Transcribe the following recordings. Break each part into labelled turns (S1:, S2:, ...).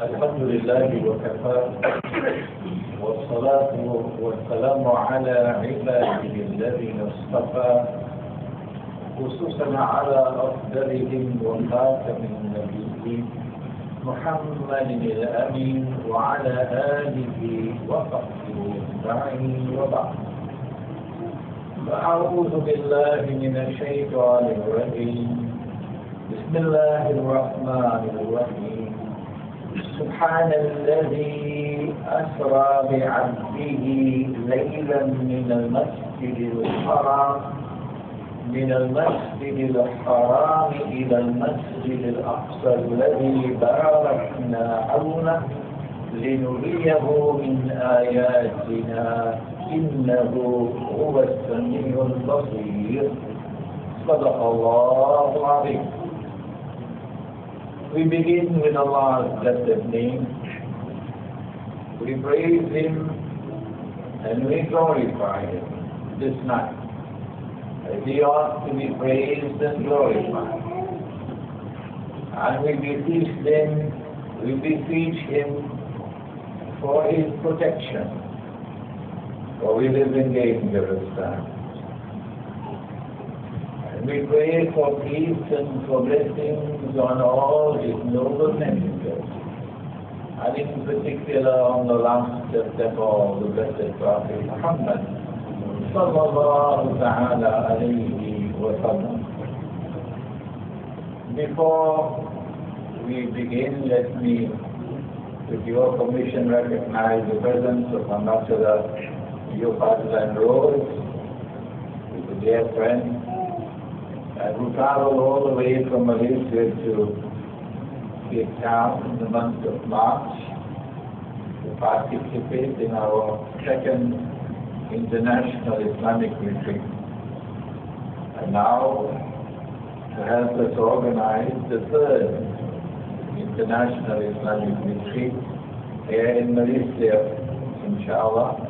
S1: الحمد لله وكفى والصلاة والسلام على عباده الذين اصطفى خصوصا على أفضلهم وخاتم النبيين محمد الأمين وعلى آله وصحبه أجمعين وبعد. أعوذ بالله من الشيطان الرجيم. بسم الله الرحمن الرحيم. سبحان الذي أسرى بعبده ليلا من المسجد الحرام إلى المسجد الأقصى الذي باركنا حوله لنريه من آياتنا إنه هو السميع البصير. صدق الله العظيم. We begin with Allah's blessed name. We praise Him and we glorify Him this night. He ought to be praised and glorified. And we beseech Him for His protection. For we live in dangerous times. We pray for peace and for blessings on all His noble messengers, and in particular on the last of them all, the blessed Prophet Muhammad, Sallallaho, Taala, Alaihi, Wassallam. Before we begin, let me, with your permission, recognize the presence of Ambassador Shifaat and Rose, who is a dear friend, who traveled all the way from Malaysia to Cape Town in the month of March to participate in our second international Islamic retreat. And now to help us organize the third international Islamic retreat here in Malaysia, inshallah.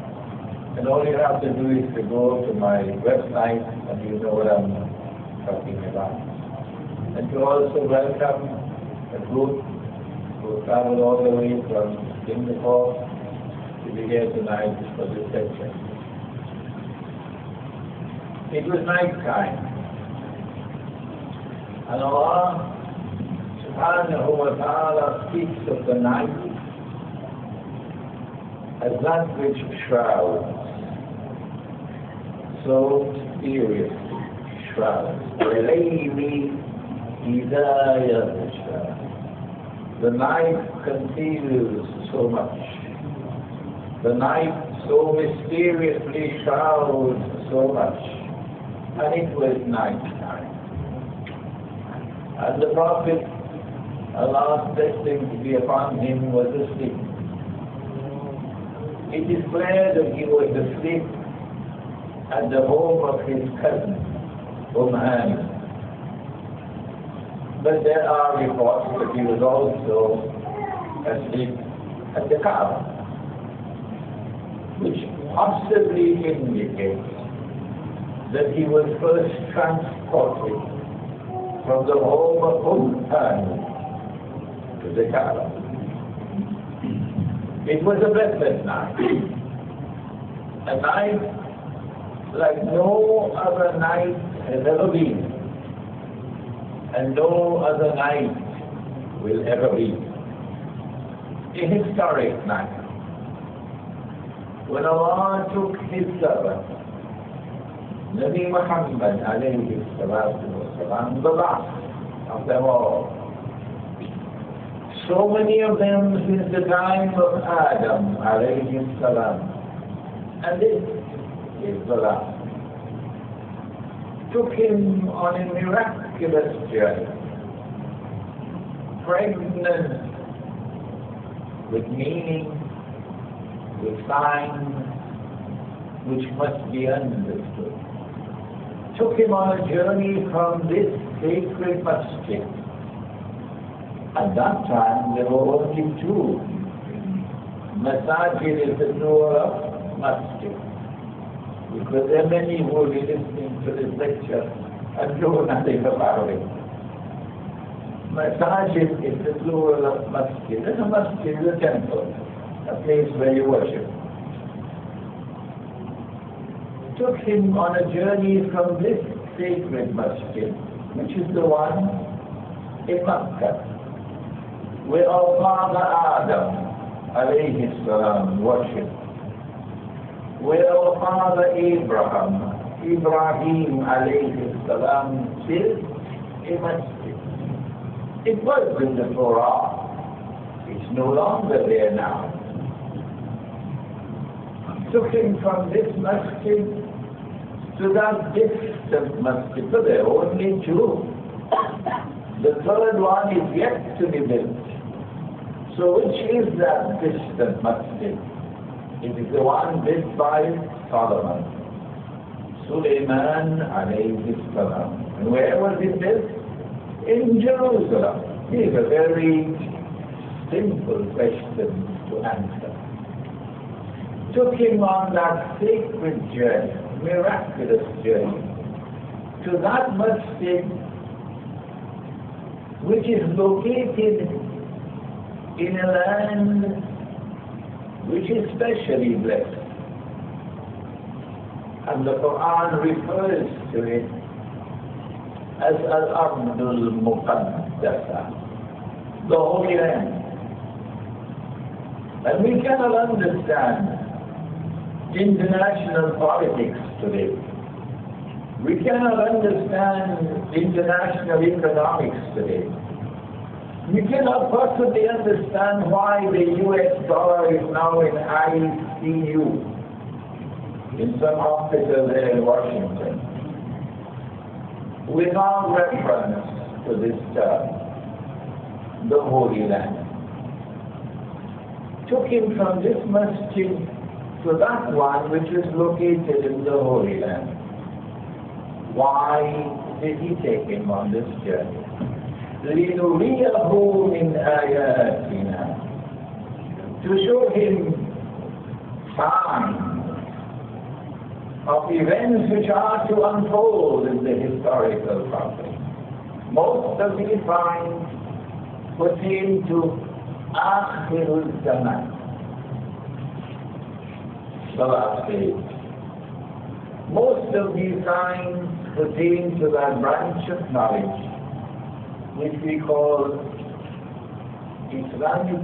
S1: And all you have to do is to go to my website and you know what I'm talking about. And to also welcome a group who traveled all the way from Singapore to be here tonight for this session. It was night time, and Allah Subhanahu Wataala speaks of the night as that which shrouds so seriously. Alaihi, the night conceals so much. The night so mysteriously shrouds so much. And it was night time. And the Prophet, Allah's blessing be upon him, was asleep. It is clear that he was asleep at the home of his cousin, Hosein. But there are reports that he was also asleep at the Kaaba, which possibly indicates that he was first transported from the home of Hosein to the Kaaba. It was a blessed night, a night like no other night has ever been, and no other night will ever be. A historic night, when Allah took His servant, Nabi Muhammad Alaihi, the last of them all. So many of them since the time of Adam Alaihi Salam, and this is the last. Took him on a miraculous journey, pregnant with meaning, with signs which must be understood. Took him on a journey from this sacred masjid. At that time there were only two. Masajid is the plural of masjid. Because there are many who will be listening to this lecture and know nothing about it. Masajid is the plural of masjid. And a masjid is a temple, a place where you worship. Took him on a journey from this sacred masjid, which is the one in Makkah, where our father Adam, Alaihi worshipped, where our father Ibrahim Alaihi built a masjid. It was in the Torah. It's no longer there now. Took him from this masjid to that distant masjid, but there are only two. The third one is yet to be built. So which is that distant masjid? It is the one built by Solomon, Sulaiman alayhi salam. And where was it built? In Jerusalem. These are very simple questions to answer. Took him on that sacred journey, miraculous journey, to that masjid which is located in a land which is specially blessed. And the Quran refers to it as Al-Ardul Muqaddasa, the Holy Land. And we cannot understand international politics today. We cannot understand international economics today. We cannot possibly understand why the US dollar is now in ICU in some hospital there in Washington, without reference to this term, the Holy Land. Took him from this masjid to that one which is located in the Holy Land. Why did he take him on this journey? لِنُرِيَهُ مِنْ آيَاتِنَا, to show him signs of events which are to unfold in the historical process. Most of these signs pertain to Akhira, the last age. Most of these signs pertain to that branch of knowledge which we call Islamic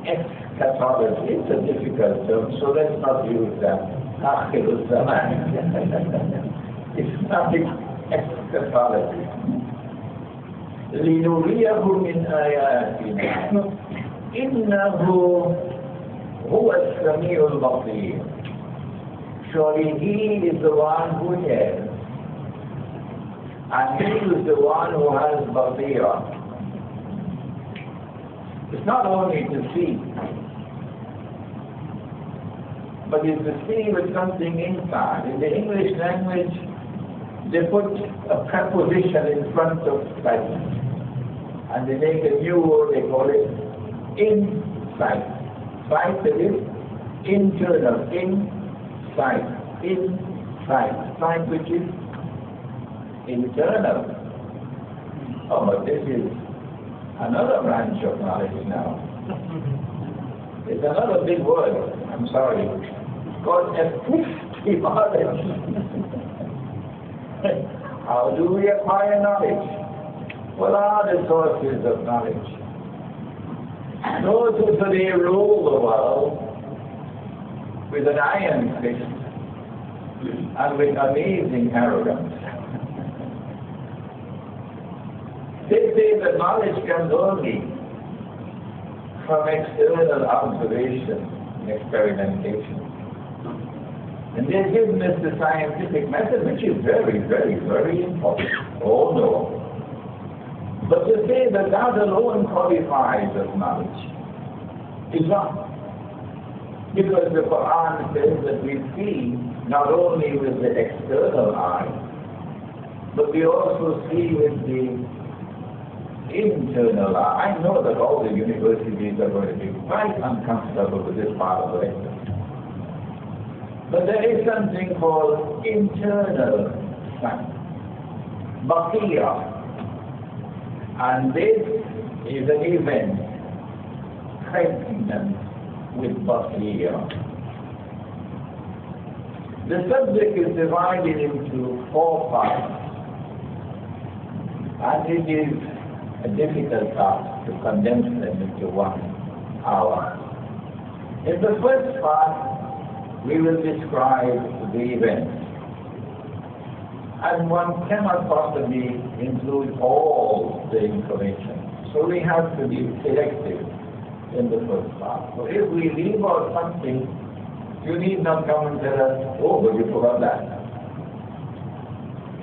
S1: eschatology. It's a difficult term, so let's not use that. Akhira Islamic eschatology. لِنُرِيَهُ مِنْ آيَاتِنَا إِنَّهُ هُوَ السَّمِيعُ الْبَصِيرُ. Surely he is the one who hears, and he is the one who has basira. It's not only to see, but it's to see with something inside. In the English language, they put a preposition in front of sight, and they make a new word, they call it insight. Sight, that is internal, insight, sight which is internal. Oh, but this is another branch of knowledge now. It's another big word, I'm sorry. It's called epistemology. How do we acquire knowledge? What are the sources of knowledge? Those who today rule the world with an iron fist and with amazing arrogance. They say that knowledge comes only from external observation and experimentation. And they've given us the scientific method, which is very, very, very important. Oh no. But to say that that alone qualifies as knowledge is wrong. Because the Quran says that we see not only with the external eye, but we also see with the internal eye. I know that all the universities are going to be quite uncomfortable with this part of the lecture. But there is something called internal sight, Akhira. And this is an event pregnant with Basira. The subject is divided into 4 parts, and it is a difficult task to condense them into 1 hour. In the first part, we will describe the events. And one cannot possibly include all the information. So we have to be selective in the first part. So if we leave out something, you need not come and tell us, oh, but you forgot that.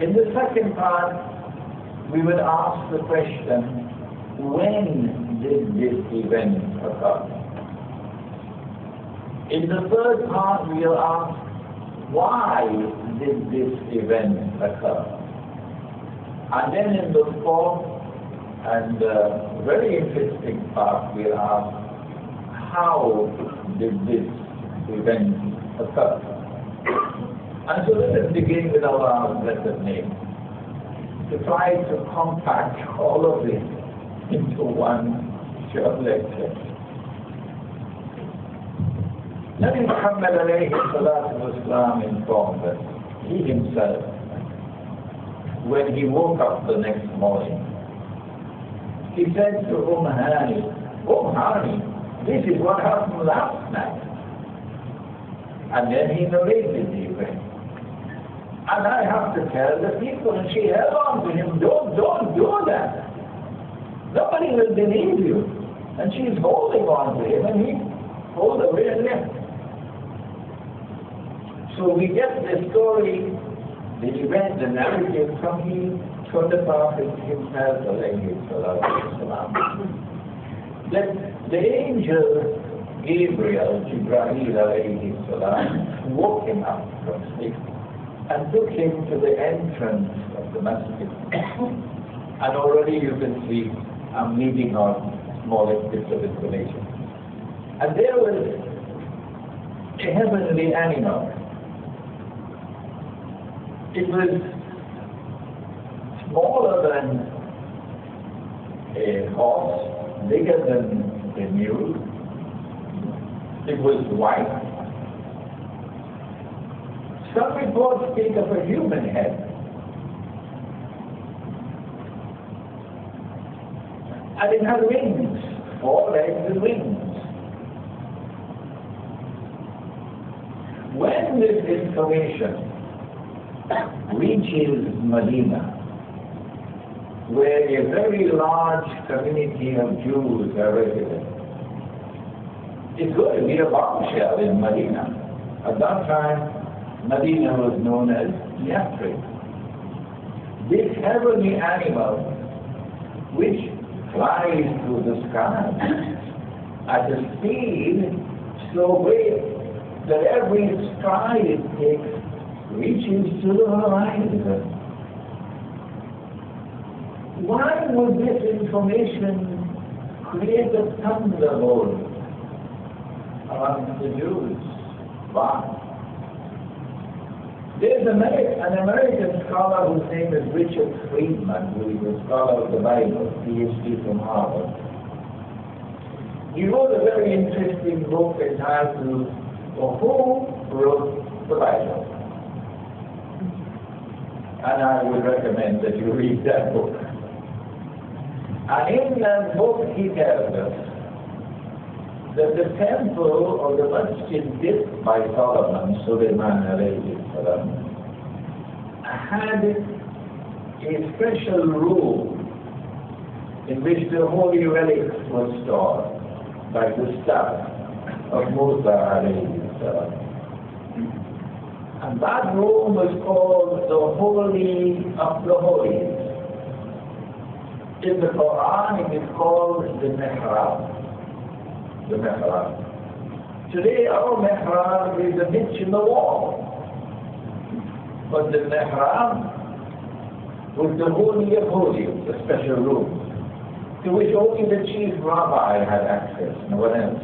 S1: In the second part, we will ask the question, when did this event occur? In the third part, we will ask, why did this event occur? And then in the fourth and very interesting part, we'll ask, how did this event occur? And so let us begin with Allah's blessed name, to try to compact all of this into 1 short lecture. Nabi Muhammad Alaihi informed us, he himself, when he woke up the next morning, he said to Hani, this is what happened last night. And then he narrated the event. And I have to tell the people, and she held on to him, don't do that. Nobody will believe you. And she's holding on to him, and he pulled away and left. So we get the story, the event, the narrative from the Prophet himself, Alaihi Wassallam. That the angel Gabriel, Alaihi Wassallam, woke him up from sleep and took him to the entrance of the masjid. And already you can see I'm leaving out small bits of information. And there was a heavenly animal. It was smaller than a horse, bigger than a mule. It was white. Some reports speak of a human head. And it had wings, 4 legs and wings. When this information reaches Medina, where a very large community of Jews are resident, it's going to be a bombshell in Medina. At that time, Medina was known as Yathrib. This heavenly animal, which flies through the sky at a speed so great that every stride it takes reaches to the horizon. Why would this information create a thunderbolt among the Jews? Why? There's an American scholar whose name is Richard Friedman, who is a scholar of the Bible, PhD from Harvard. He wrote a very interesting book entitled Who Wrote the Bible? And I would recommend that you read that book. And in that book he tells us that the temple or the masjid built by Solomon, Alaihi, had a special room in which the holy relics were stored, like the staff of Musa Alaihi. And that room was called the Holy of the Holies. In the Quran it is called the Mihrab. The Mihrab. Today our Mihrab is a niche in the wall. But the Mihrab was the Holy of Holies, a special room, to which only the chief rabbi had access, no one else.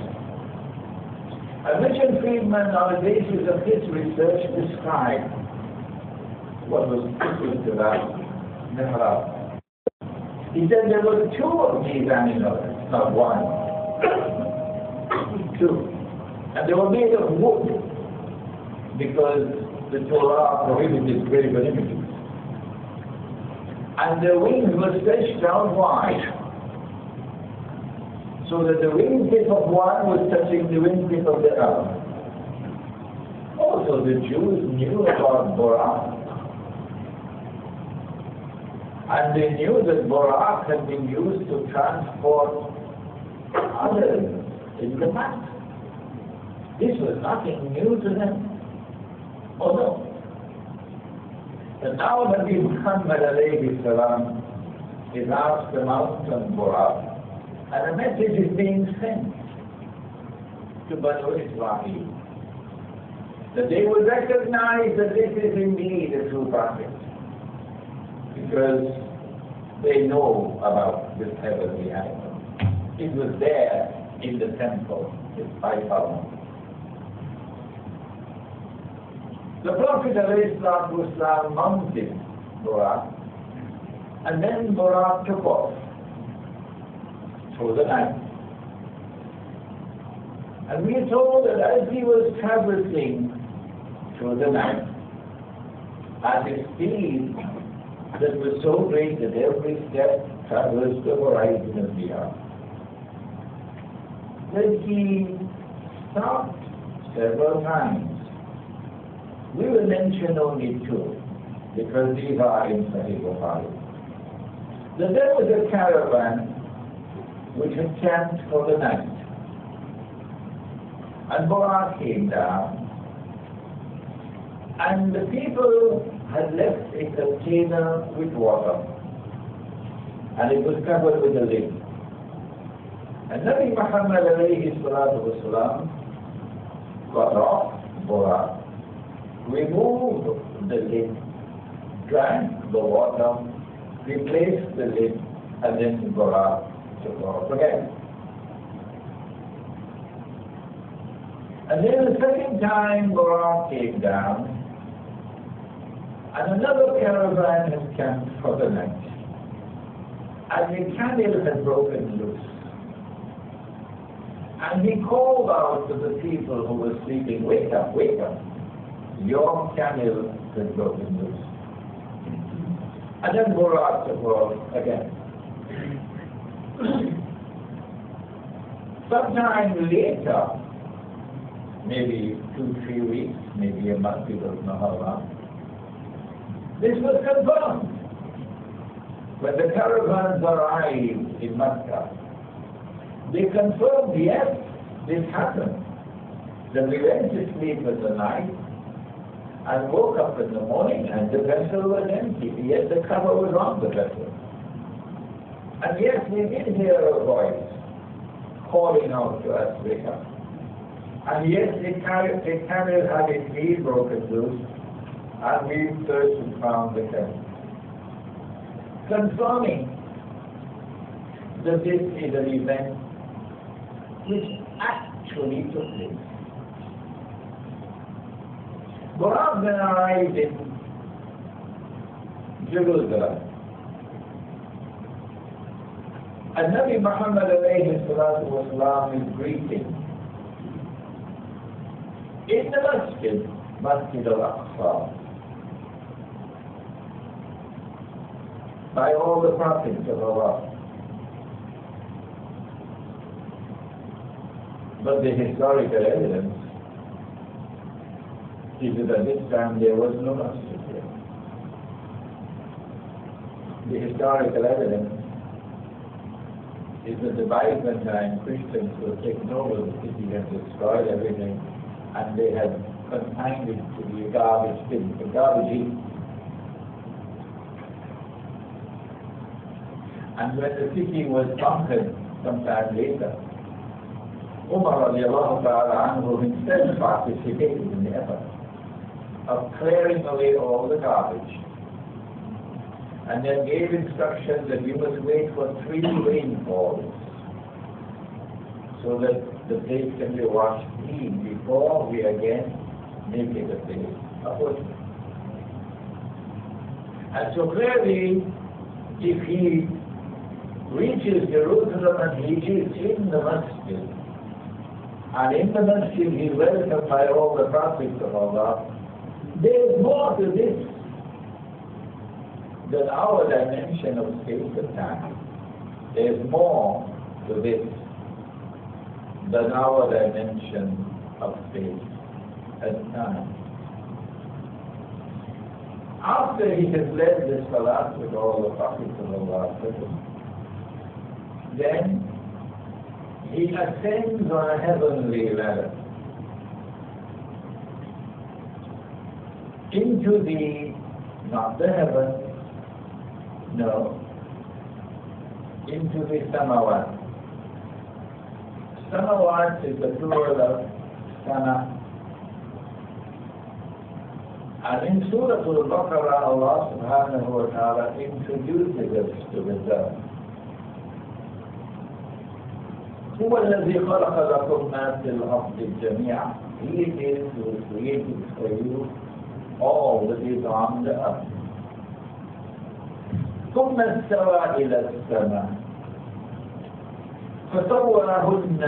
S1: And Richard Friedman, on the basis of his research, described what was put into that Mihrab. He said there were two of these animals, not one. Two. And they were made of wood, because the Torah prohibited graven images. And their wings were stretched out wide, so that the wingtip of one was touching the wingtip of the other. Also, the Jews knew about Borak. And they knew that Borak had been used to transport others in the past. This was nothing new to them. Oh no. But now Nabi Muhammad Alaihi Salam is asked the mountain Borak, and a message is being sent to Banu Israel, that they would recognize that this is indeed a true prophet, because they know about this heavenly animal. It was there in the temple, it's by power. The Prophet ﷺ mounted Borak, and then Borak took off through the night. And we are told that as he was traversing through the night, at a speed that was so great that every step traversed the horizon of the earth, that he stopped several times. We will mention only two, because these are in Sahih Bukhari. That there was a caravan which had camped for the night, and Borak came down, and the people had left a container with water, and it was covered with a lid. And Nabi Muhammad Alaihi Wassallam got off Borak, removed the lid, drank the water, replaced the lid, and then Borak took off again. And then the second time Borak came down, and another caravan had camped for the night, and the camel had broken loose. And he called out to the people who were sleeping, "Wake up, wake up. Your camel has broken loose." And then Borak took off again. Sometime later, maybe 2-3 weeks, maybe a month, we don't know how long, this was confirmed. When the caravans arrived in Mecca, they confirmed, yes, this happened. Then we went to sleep in the night and woke up in the morning and the vessel was empty. Yet the cover was on the vessel. And yes, we did hear a voice calling out to us, "Wake up." And yes, the camel had its heel broken loose, and we searched and found the camel, confirming that this is an event which actually took place. Borak then arrived in Jerusalem, and Nabi Muhammad Alaihi Wassallam is greeting in the Masjid al-Aqsa, by all the prophets of Allah. But the historical evidence is that at this time there was no masjid here. The historical evidence is that the Byzantine Christians were taken over the city and destroyed everything, and they had consigned it to the garbage bin, the garbage heap. And when the city was conquered sometime later, Umar radiallahu ta'ala anhu himself participated in the effort of clearing away all the garbage, and then gave instructions that we must wait for 3 rainfalls so that the place can be washed clean before we again make it a place of worship. And so clearly, if he reaches Jerusalem and he is in the masjid. And in the masjid he is welcomed by all the prophets of Allah. There is more to this than our dimension of space and time. There is more to this than our dimension of space and time. After he has led this salat with all the prophets of Allah, then he ascends on a heavenly ladder into the, not the heaven, no, into the samawat. Samawat is the plural of sana. And in Surah Al-Baqarah, Allah Subhanahu Wataala introduces us to the verse. هو الذي خلق لكم ما في الأرض جميعا. He it is who created for you all that is on the earth. ثم استوى إلى السماء فسورهن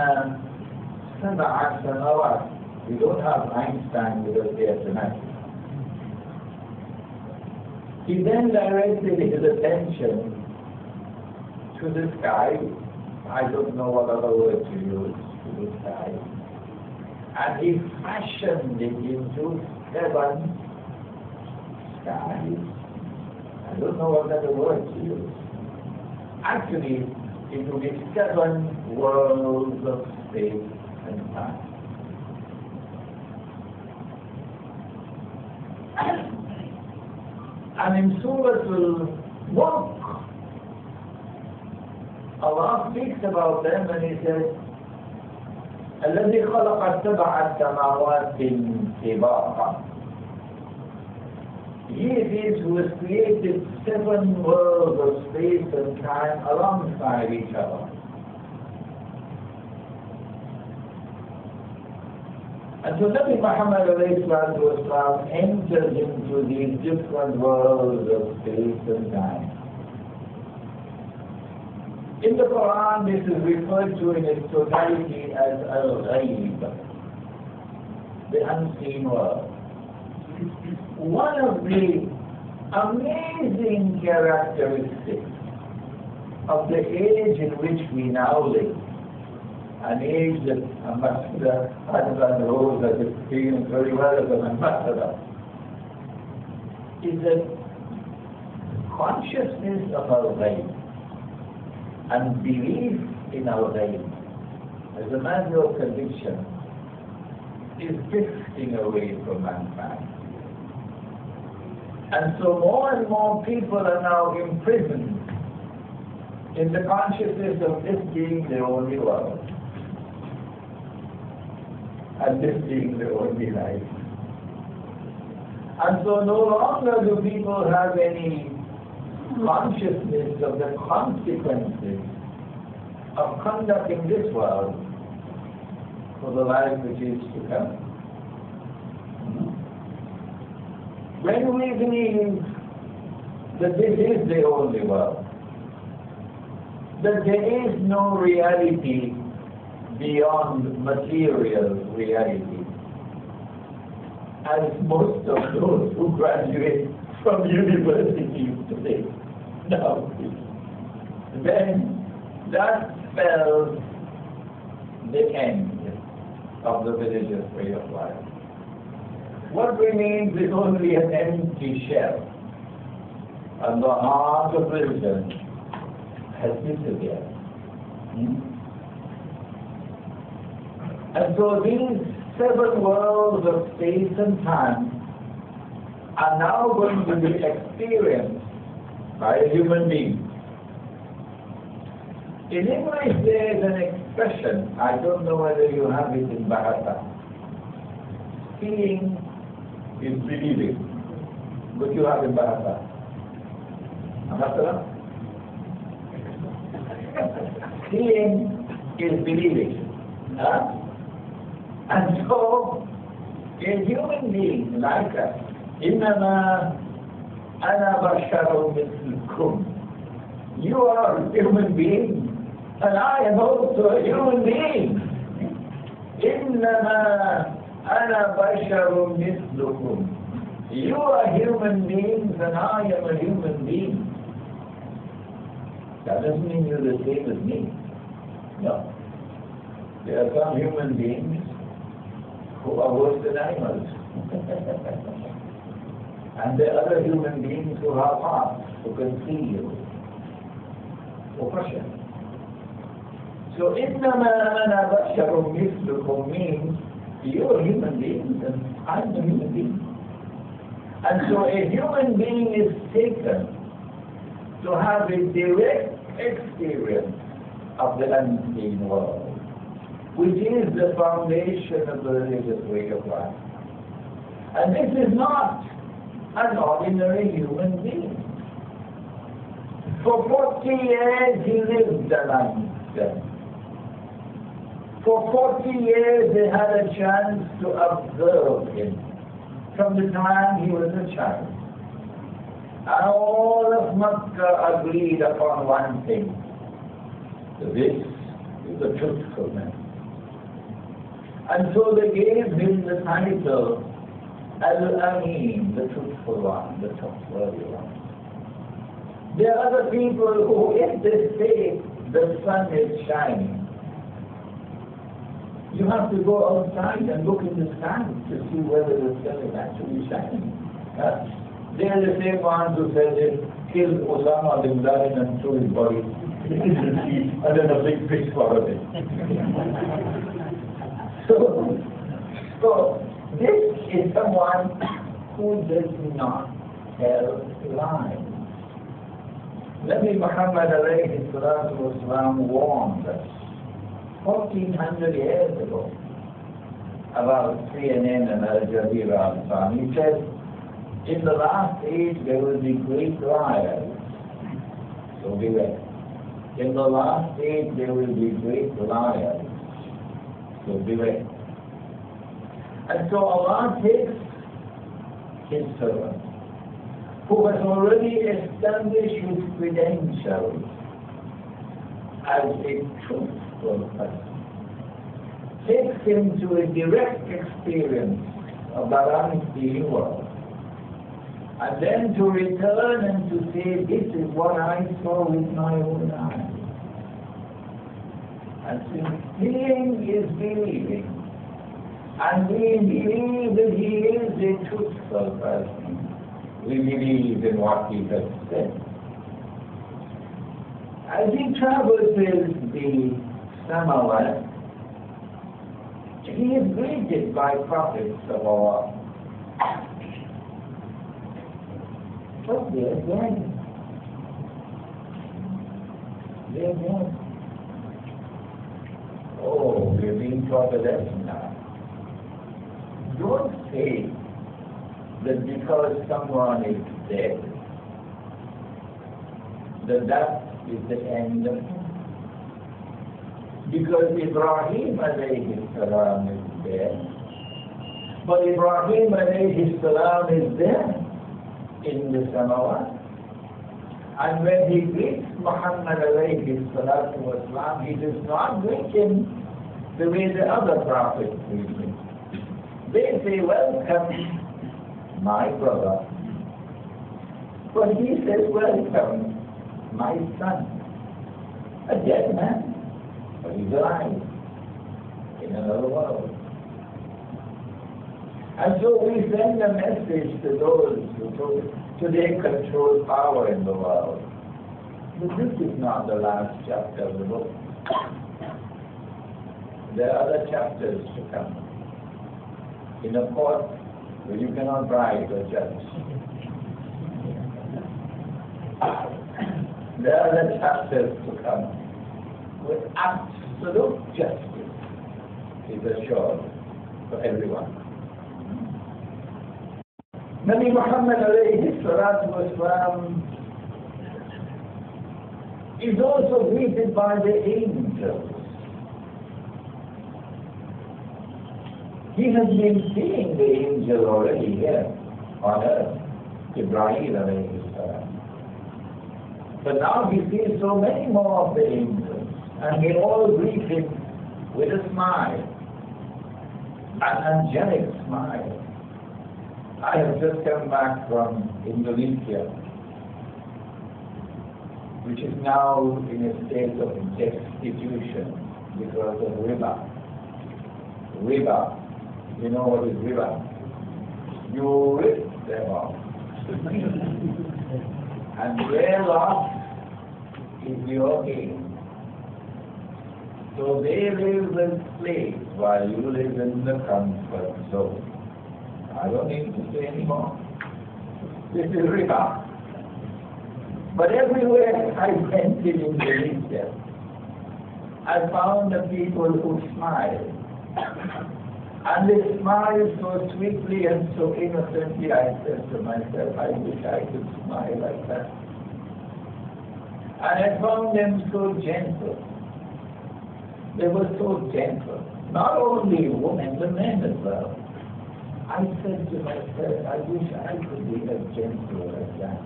S1: سبع سماوات. We don't have Einstein with us here tonight. He then directed his attention to the sky. I don't know what other word to use, to the sky. And he fashioned it into 7 skies. I don't know what other word to use. Actually, it will be 7 worlds of space and time. And in Surah Al-Mulk, Allah speaks about them and He says, الذي خلق 7 سماوات طباقا. He it is who has created 7 worlds of space and time alongside each other. And so Nabi Muhammad ﷺ enters into these different worlds of space and time. In the Quran, this is referred to in its totality as Al-Ghaib, the unseen world. One of the amazing characteristics of the age in which we now live, an age that Ambassador Adnan Rose has experienced very well as an ambassador, is that consciousness of Al-Ghaib and belief in Al-Ghaib as a matter of conviction is drifting away from mankind. And so more and more people are now imprisoned in the consciousness of this being the only world and this being the only life. And so no longer do people have any consciousness of the consequences of conduct in this world for the life which is to come. When we believe that this is the only world, that there is no reality beyond material reality, as most of those who graduate from universities today now, then that spells the end of the religious way of life. What remains is only an empty shell, and the heart of religion has disappeared. And so these 7 worlds of space and time are now going to be experienced by a human being. In English there is an expression, I don't know whether you have it in Bahasa. Seeing is believing. What you have in Bahasa? Bahasa? Seeing is believing. Huh? And so, a human being like us, إِنَّمَا أَنَا بَشَرٌ مِثْلُكُمْ You are a human being, and I am also a human being. إِنَّمَا أَنَا بَشَرٌ مِثْلُكُمْ. You are human beings, and I am a human being. That doesn't mean you're the same as me. No. There are some human beings who are worse than animals. And there are other human beings who have hearts, who can feel oppression. So, إِنَّمَا أَنَا بَشَرٌ مِثْلُكُمْ means you're human beings and I'm a human being. And so a human being is taken to have a direct experience of the unseen world, which is the foundation of the religious way of life. And this is not an ordinary human being. For 40 years he lived amongst them. For 40 years they had a chance to observe him from the time he was a child. And all of Makkah agreed upon one thing. This is a truthful man. And so they gave him the title Al-Aameen, the truthful one, the trustworthy one. There are other people who, if they say the sun is shining, you have to go outside and look in the sky to see whether the sun is actually shining. They are the same ones who said they killed Osama bin Laden and threw his body and then a big fish followed it. So this is someone who does not tell lies. Nabi Muhammad Alaihi warned us 1400 years ago about CNN and Al Jazeera. He said, in the last age there will be great liars. So beware. In the last age there will be great liars. So beware. And so Allah takes His servant, who has already established his credentials as a truthful person, takes him to a direct experience of that unseen world, and then to return and to say, this is what I saw with my own eyes. And since seeing is believing, and we believe that he is a truthful person, we believe in what he has said. As he traverses the Samawat, he is greeted by prophets of Allah. But they're dead. They're dead. Oh, we're being taught a lesson now. Don't say that because someone is dead, that is the end of him. Because Ibrahim alayhi salam is dead, but Ibrahim alayhi salam is there in the Samawat. And when he greets Muhammad alayhi salatu wasalam, he does not greet him the way the other prophets greet him. They say, welcome, my brother. But he says, welcome, my son. A dead man, but he's alive in another world. And so we send a message to those who today control power in the world. But this is not the last chapter of the book. There are other chapters to come. In a court where you cannot bribe the judge. There are other chapters to come with absolute justice is assured for everyone. Nabi Muhammad alayhi salatu wasalam is also greeted by the angels. He has been seeing the angel already here on earth, Ibrahim alayhi salam. But now he sees so many more of the angels, and they all greet him with a smile, an angelic smile. I have just come back from Indonesia, which is now in a state of destitution because of riba. Riba, you know what is riba? You rip them off. And their loss is your gain. So they live as slaves while you live in the comfort zone. I don't need to say anymore. This is riba. But everywhere I went in Indonesia, I found the people who smile. And they smile so sweetly and so innocently. I said to myself, I wish I could smile like that. And I found them so gentle. They were so gentle. Not only women, the men as well. I said to myself, I wish I could be as gentle as that.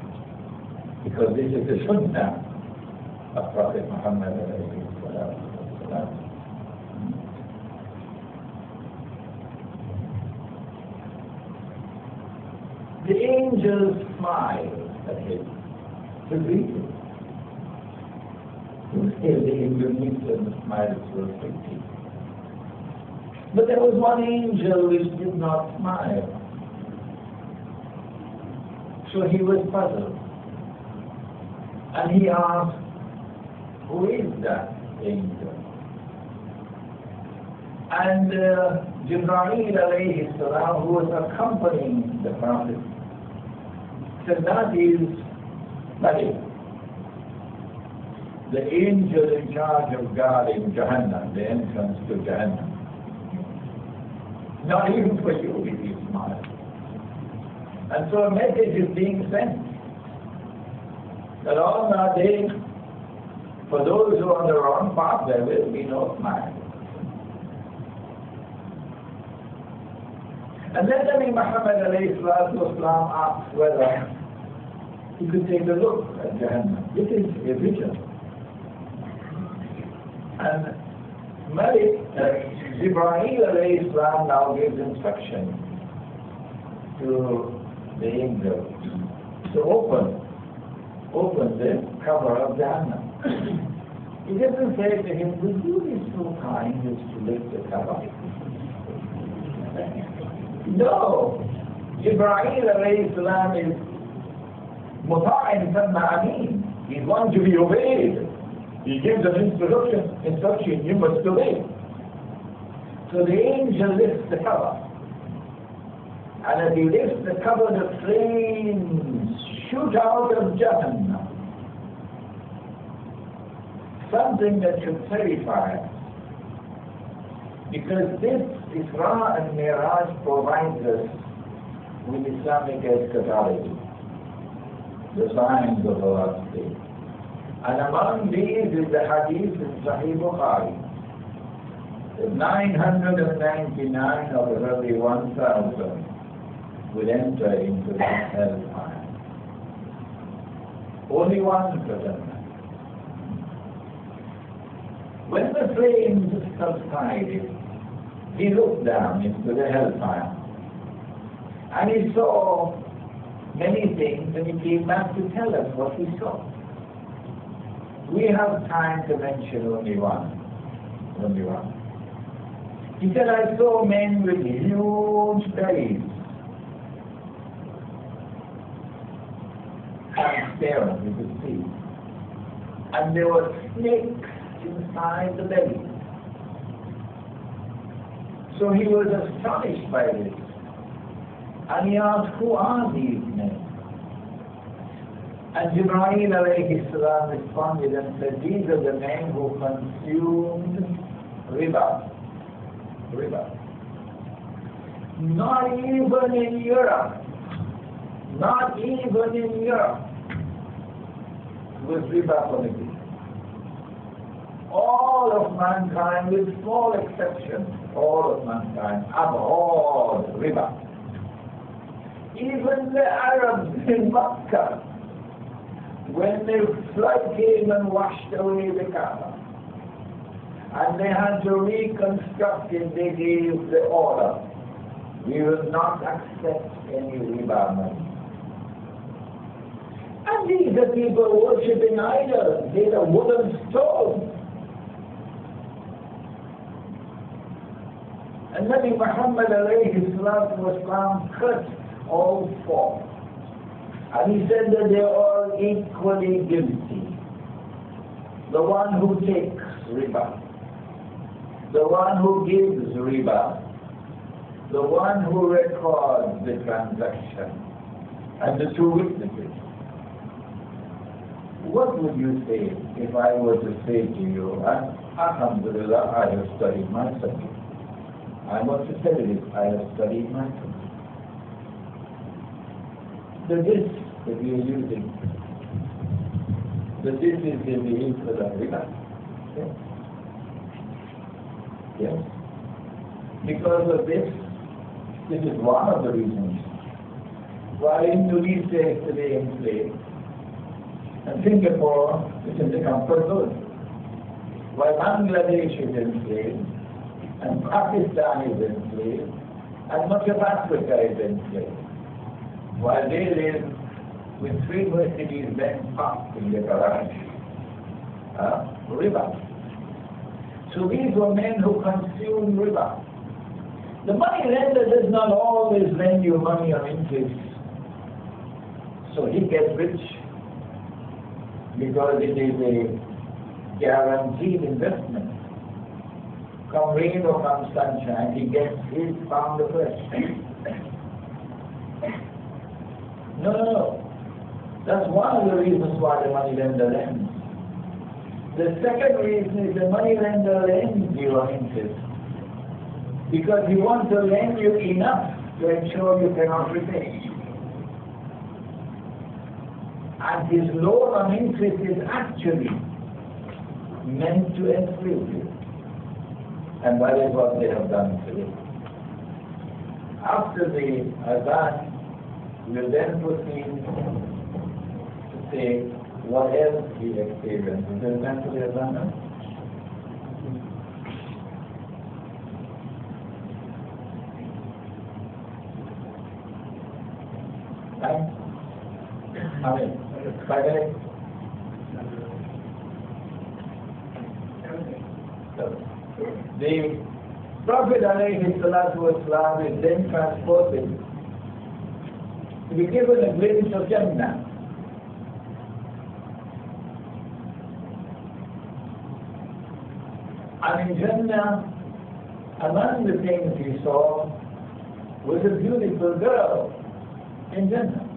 S1: Because this is the sunnah of Prophet Muhammad Alaihi. The angels smiled at him to greet him. You say the Indonesian smiles were pretty. But there was one angel which did not smile. So he was puzzled. And he asked, who is that angel? And Jibreel Alaihi Salam, who was accompanying the Prophet, said, that is Malik, the angel in charge of guarding Jahannam, the entrance to Jahannam. Not even for you did he smile. And so a message is being sent that on our day, for those who are on the wrong path, there will be no smile. And then Nabi Muhammad Alaihi asked whether he could take a look at Jahannam. This is a vision. And Malik, Jibreel Alayhi Salam now gives instruction to the angel to open the cover of Jahannam. He doesn't say to him, would you be so kind as to lift the cover? No. Jibreel Alayhi Salam is Muta'in Thumma Aameen. He's one to be obeyed. He gives an instruction, you must obey. So the angel lifts the cover. And as he lifts the cover, the flames shoot out of Jahannam. Something that should terrify us. Because this Isra and Miraj provides us with Islamic eschatology, the signs of the last day. And among these is the hadith in Sahih Bukhari. The 999 of every 1,000 will enter into the hellfire. Only one could enter. When the flames subsided, he looked down into the hellfire. And he saw many things, and he came back to tell us what he saw. We have time to mention only one. Only one. He said, I saw men with huge bellies, transparent, you could see. And there were snakes inside the belly. So he was astonished by this. And he asked, who are these men? And Jibreel Alayhi Salam responded and said, these are the men who consumed riba. Riba. Not even in Europe was riba permitted. All of mankind, with small exceptions, all of mankind abhorred riba. Even the Arabs in Makkah when the flood came and washed away the Kaaba, and they had to reconstruct it, they gave the order, we will not accept any riba money. And these are people worshipping idols, they are wooden stones. And Nabi Muhammad Alaihi was cut all four. And he said that they are all equally guilty. The one who takes riba, the one who gives riba, the one who records the transaction, and the two witnesses. What would you say if I were to say to you, and Alhamdulillah, I have studied my subject. I want to tell you this, I have studied my subject. The this that we are using, the this is in the Isra riba. Yes. Yes. Because of this is one of the reasons why Indonesia is today enslaved, and Singapore is in the comfort zone, while Bangladesh is enslaved, and Pakistan is enslaved, and much of Africa is enslaved, while they live with 3 Mercedes Benz parked in their garage. Riba. So these were men who consumed riba. The money lender does not always lend you money on interest, so he gets rich because it is a guaranteed investment. Come rain or come sunshine, he gets his pound of flesh. No. That's one of the reasons why the money lender lends. The second reason is the money lender lends you on interest because he wants to lend you enough to ensure you cannot repay. And his loan on interest is actually meant to enslave you. And that is what they have done today. After the Azan, we will then proceed to say what else he experienced. Is there time for the Azan now? Time? Aameen. 5 minutes? The Prophet Alaihi is then transported to be given a glimpse of Jannah. And in Jannah, among the things he saw was a beautiful girl in Jannah.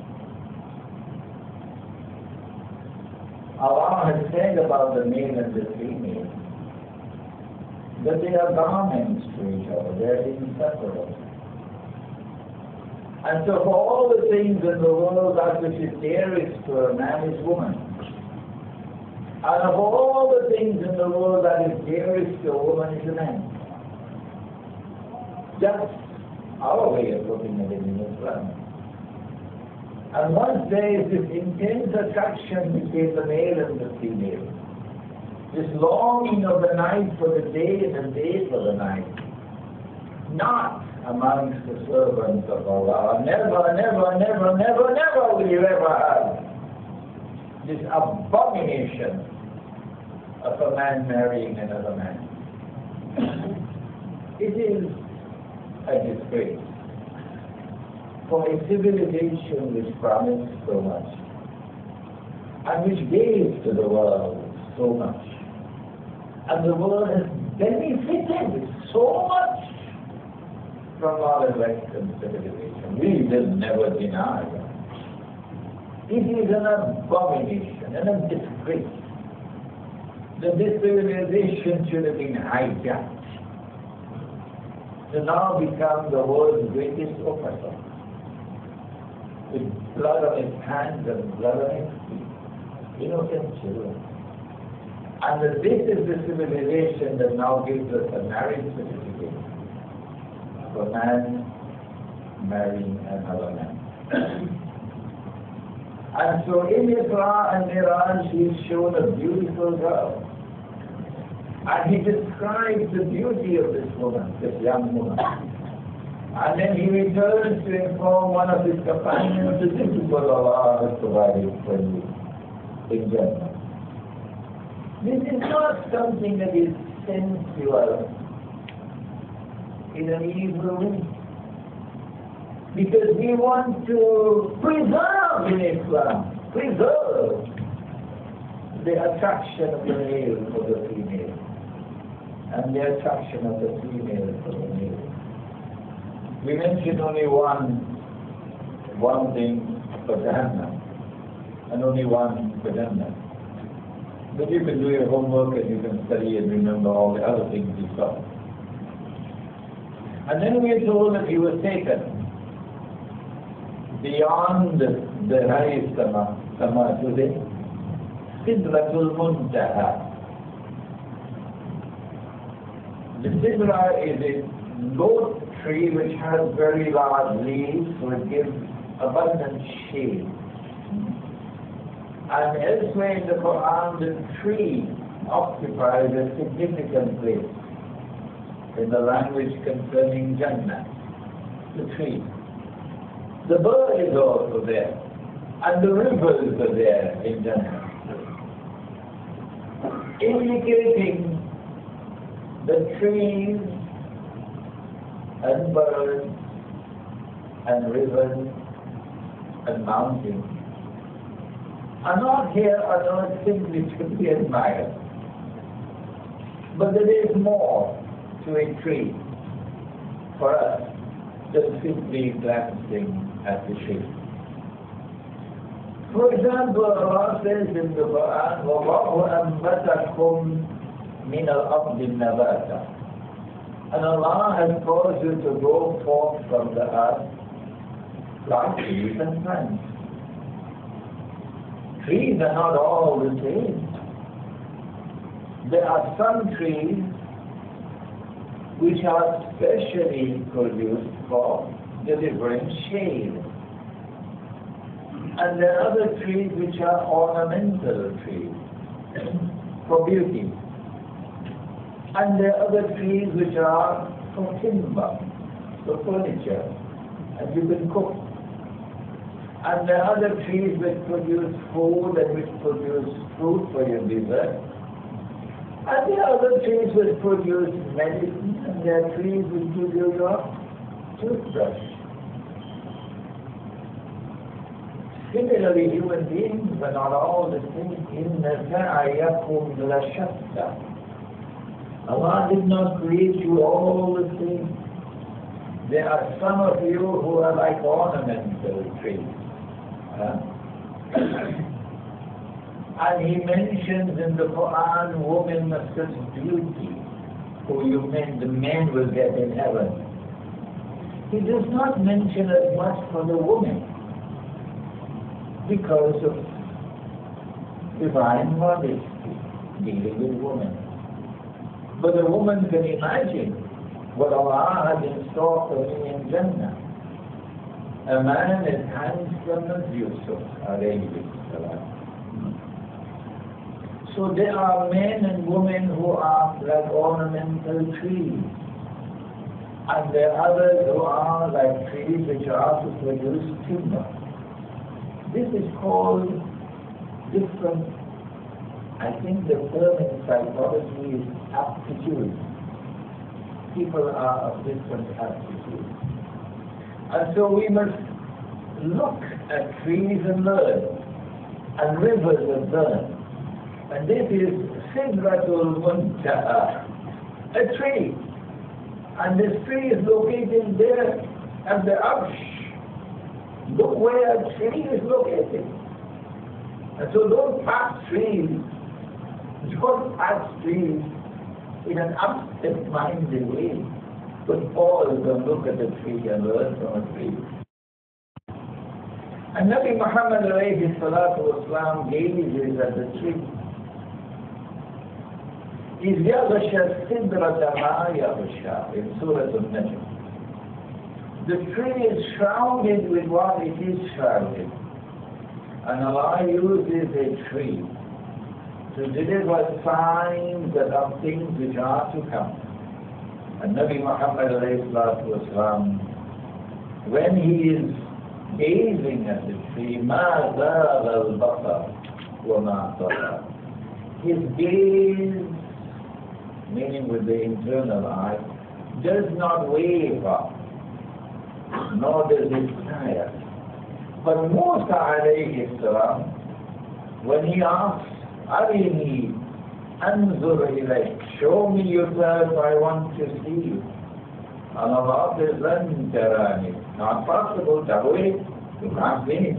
S1: Allah has said about the male and the female that they are garments to each other, they are inseparable. And so for all the things in the world, that which is dearest to a man is woman. And of all the things in the world that is dearest to a woman is a man. Just our way of looking at it in Islam. And once there is this intense attraction between the male and the female, this longing of the night for the day and the day for the night, not amongst the servants of Allah. Never will you ever have this abomination of a man marrying another man. It is a disgrace for a civilization which promised so much and which gave to the world so much. And the world has benefited so much from our Western civilization. We will never deny that. It is an abomination and a disgrace that this civilization should have been hijacked to now become the world's greatest oppressor, with blood on its hands and blood on its feet, innocent children. And that this is the civilization that now gives us a marriage certificate for man marrying another man. And so in Isra and Miraj, he's shown a beautiful girl. And he describes the beauty of this woman, this young woman. And then he returns to inform one of his companions that this is what Allah has provided for you in Jannah. This is not something that is sensual in an evil way. Because we want to preserve in Islam, preserve the attraction of the male for the female and the attraction of the female for the male. We mentioned only one thing for Jannah and only one for Jannah. But you can do your homework and you can study and remember all the other things you saw. And then we are told that he was taken beyond the highest sama to the Sidratul Muntaha. The Sidra is a low tree which has very large leaves, so it gives abundant shade. And elsewhere in the Quran, the tree occupies a significant place in the language concerning Jannah, the tree. The bird is also there, and the rivers are there in Jannah, indicating the trees and birds and rivers and mountains are not here on earth simply to be admired, but there is more to a tree for us than simply glancing at the tree. For example, Allah says in the Quran, وَاللَّهُ أَنْبَتَكُمْ مِنَ الْأَرْضِ النَّبَاتَ. And Allah has caused you to grow forth from the earth like trees and plants. Trees are not all the same. There are some trees which are specially produced for delivering shade. And there are other trees which are ornamental trees for beauty. And there are other trees which are for timber, for furniture, and you can cook. And there are other trees which produce food and which produce fruit for your dessert. And there are other trees which produce medicine, and there are trees which give you your toothbrush. Similarly, human beings are not all the same. إِنَّ سَعْيَكُمْ لَشَتَّى. Allah did not create you all the same. There are some of you who are like ornamental trees. And he mentions in the Quran women of such beauty who the men will get in heaven. He does not mention as much for the woman because of divine modesty dealing with women. But a woman can imagine what Allah has in store for me in Jannah. A man as handsome as Yusuf, Alaihi. So there are men and women who are like ornamental trees. And there are others who are like trees which are to produce timber. This is called different. I think the term in psychology is aptitude. People are of different aptitudes. And so we must look at trees and learn, and rivers and learn. And this is Sidratul Muntaha, a tree. And this tree is located there at the Arsh. Look where a tree is located. And so don't pass trees. Don't pass trees in an absent-minded way, but pause and look at the tree and learn from a tree. And Nabi Muhammad Alaihi Wassallam gazes at the tree. إِذْ يَغْشَى السِّدْرَةَ مَا يَغْشَى in Surah Al-Najm. The tree is shrouded with what it is shrouded. And Allah uses a tree to deliver signs of things which are to come. And Nabi Muhammad ﷺ, when he is gazing at the tree, مَا زَاغَ الْبَصَرُ وَمَا طَغَى, his gaze, meaning with the internal eye, does not waver, nor does it tire. But Musa alayhi salam, when he asks, Arini anzur ilayk, show me yourself, I want to see you. And Allah says, Lan tarani, not possible, Tawai, you can't see me.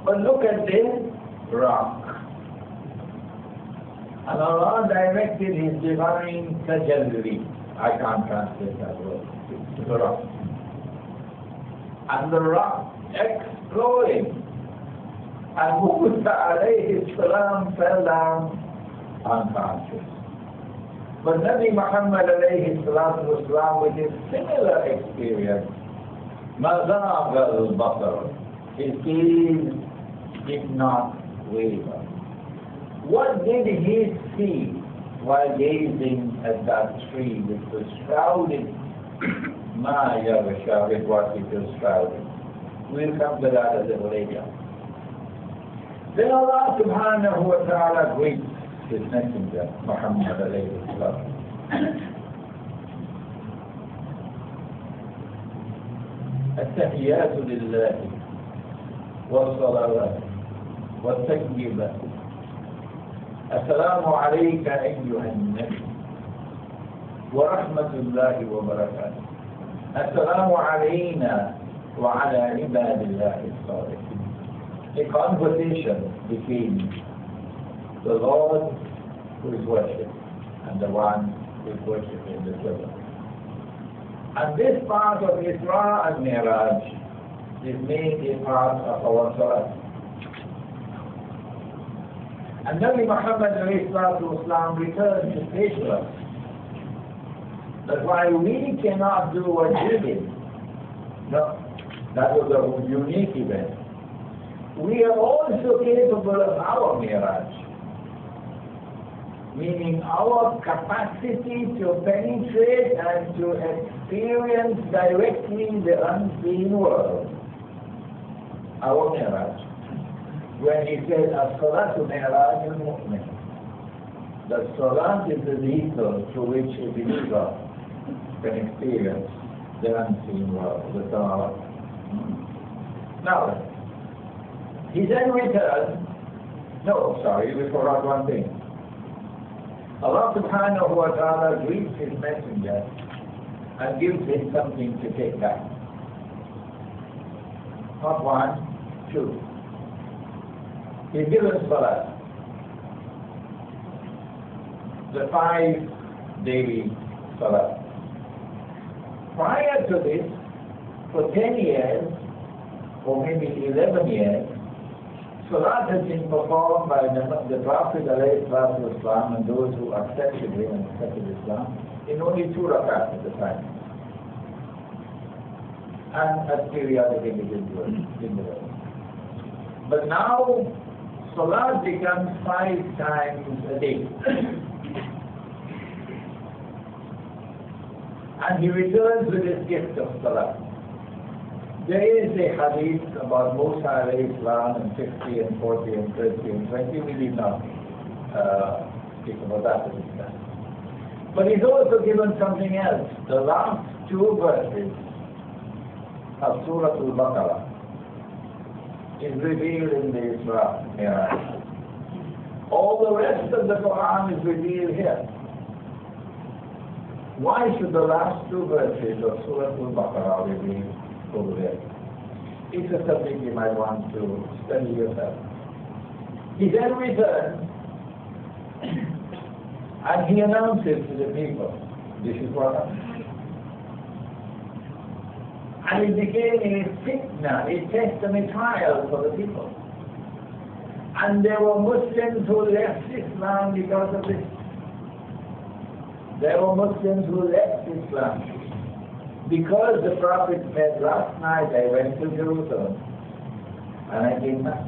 S1: But look at this rock. And Allah directed His divine tajalli. I can't translate that word. To the rock. And the rock exploding. And Musa alayhi salam fell down unconscious. But Nabi Muhammad alayhi salatu wasalam, with his similar experience, مَذَاغَ الْبَصَرُ, his gaze did not waver. What did he see while gazing at that tree which was shrouded? Ma yaghsha, with what it was shrouded. We'll come to that a little later. Then Allah Subhanahu Wataala greets His Messenger, Muhammad alayhi salam. التحيات لله والصلوات والتكبيرات. السلام عليك أيها النبي ورحمة الله وبركاته. السلام علينا وعلى عباد الله الصالحين. A conversation between the Lord who is worshipped and the one who is worshipped in the Qibla. And this part of Isra and Miraj is made a part of our Salah. And Nabi Muhammad ﷺ returned to say to us that while we cannot do what he did, no, that was a unique event, we are also capable of our Miraj, meaning our capacity to penetrate and to experience directly the unseen world. Our Miraj. When he says, As-salatu Miraj al-Mu'min, the salat is the vehicle through which a believer can experience the unseen world, the Taala. Now, he then returned. No, sorry, we forgot one thing. Allah Subhanahu Wataala greets His Messenger and gives him something to take back. Not one, two. He's given Salat, the 5 daily Salat. Prior to this, for 10 years, or maybe 11 years, Salat has been performed by the Prophet ﷺ and those who accepted him and accepted Islam in only 2 rakats at a time. And as periodic individuals. But now, Salat becomes 5 times a day. And he returns with his gift of Salat. There is a hadith about Musa alayhi salam and 50 and 40 and 30 and 20. We did not speak about that at this time. But he's also given something else. The last 2 verses of Surah Al-Baqarah is revealed in the Isra Miraj. All the rest of the Quran is revealed here. Why should the last 2 verses of Surah Al-Baqarah reveal over there? It's a subject you might want to study yourself. He then returned and he announces to the people, this is what happened. And it became a fitna, a test and a trial for the people. And there were Muslims who left Islam because of this. There were Muslims who left Islam because the Prophet said, last night I went to Jerusalem And I came back.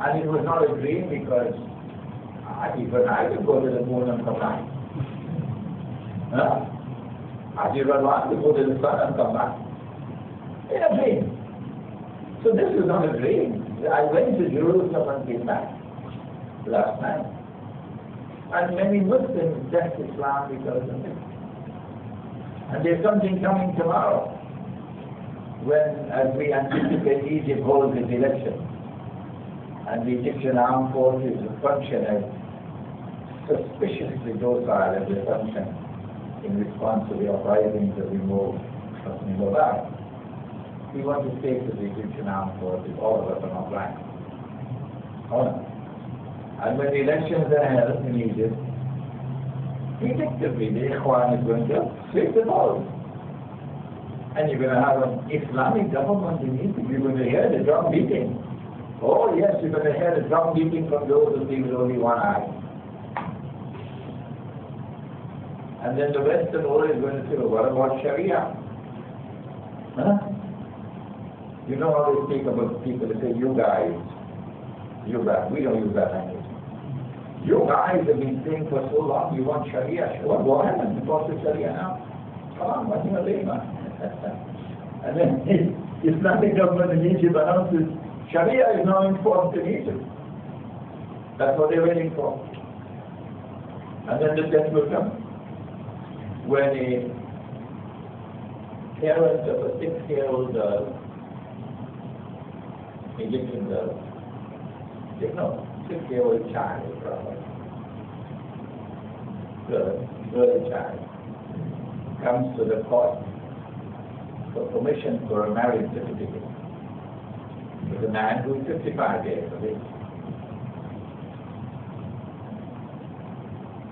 S1: And it was not a dream because even I will go to the moon and come back. Huh? I did not want to go to the sun and come back. In a dream. So this is not a dream. I went to Jerusalem and came back last night. And many Muslims left Islam because of it. And there's something coming tomorrow when, as we anticipate, Egypt holds its election. And the Egyptian armed forces function as suspiciously docile as they function in response to the uprisings that we moved from Mubarak. We want to say to the Egyptian armed forces, all of us are not black. And when the elections are held in Egypt, predictably the Ikhwan is going to sweep the ball. And you're going to have an Islamic government in Egypt. You're going to hear the drum beating. Oh yes, you're going to hear the drum beating from those who see with only one eye. And then the Western world is going to say, well, what about Sharia? Huh? You know how they speak about people, they say, you guys. We don't use that language. You guys have been saying for so long you want Sharia. Well, go ahead and enforce the Sharia now. Come on, what's your name? And then the Islamic government in Egypt announces Sharia is now enforced in Egypt. That's what they're waiting for. And then the test will come. When a parent of a 6-year-old girl, Egyptian girl, 6-year-old child, girl child, comes to the court for permission for a marriage certificate with a man who is 55 years of age,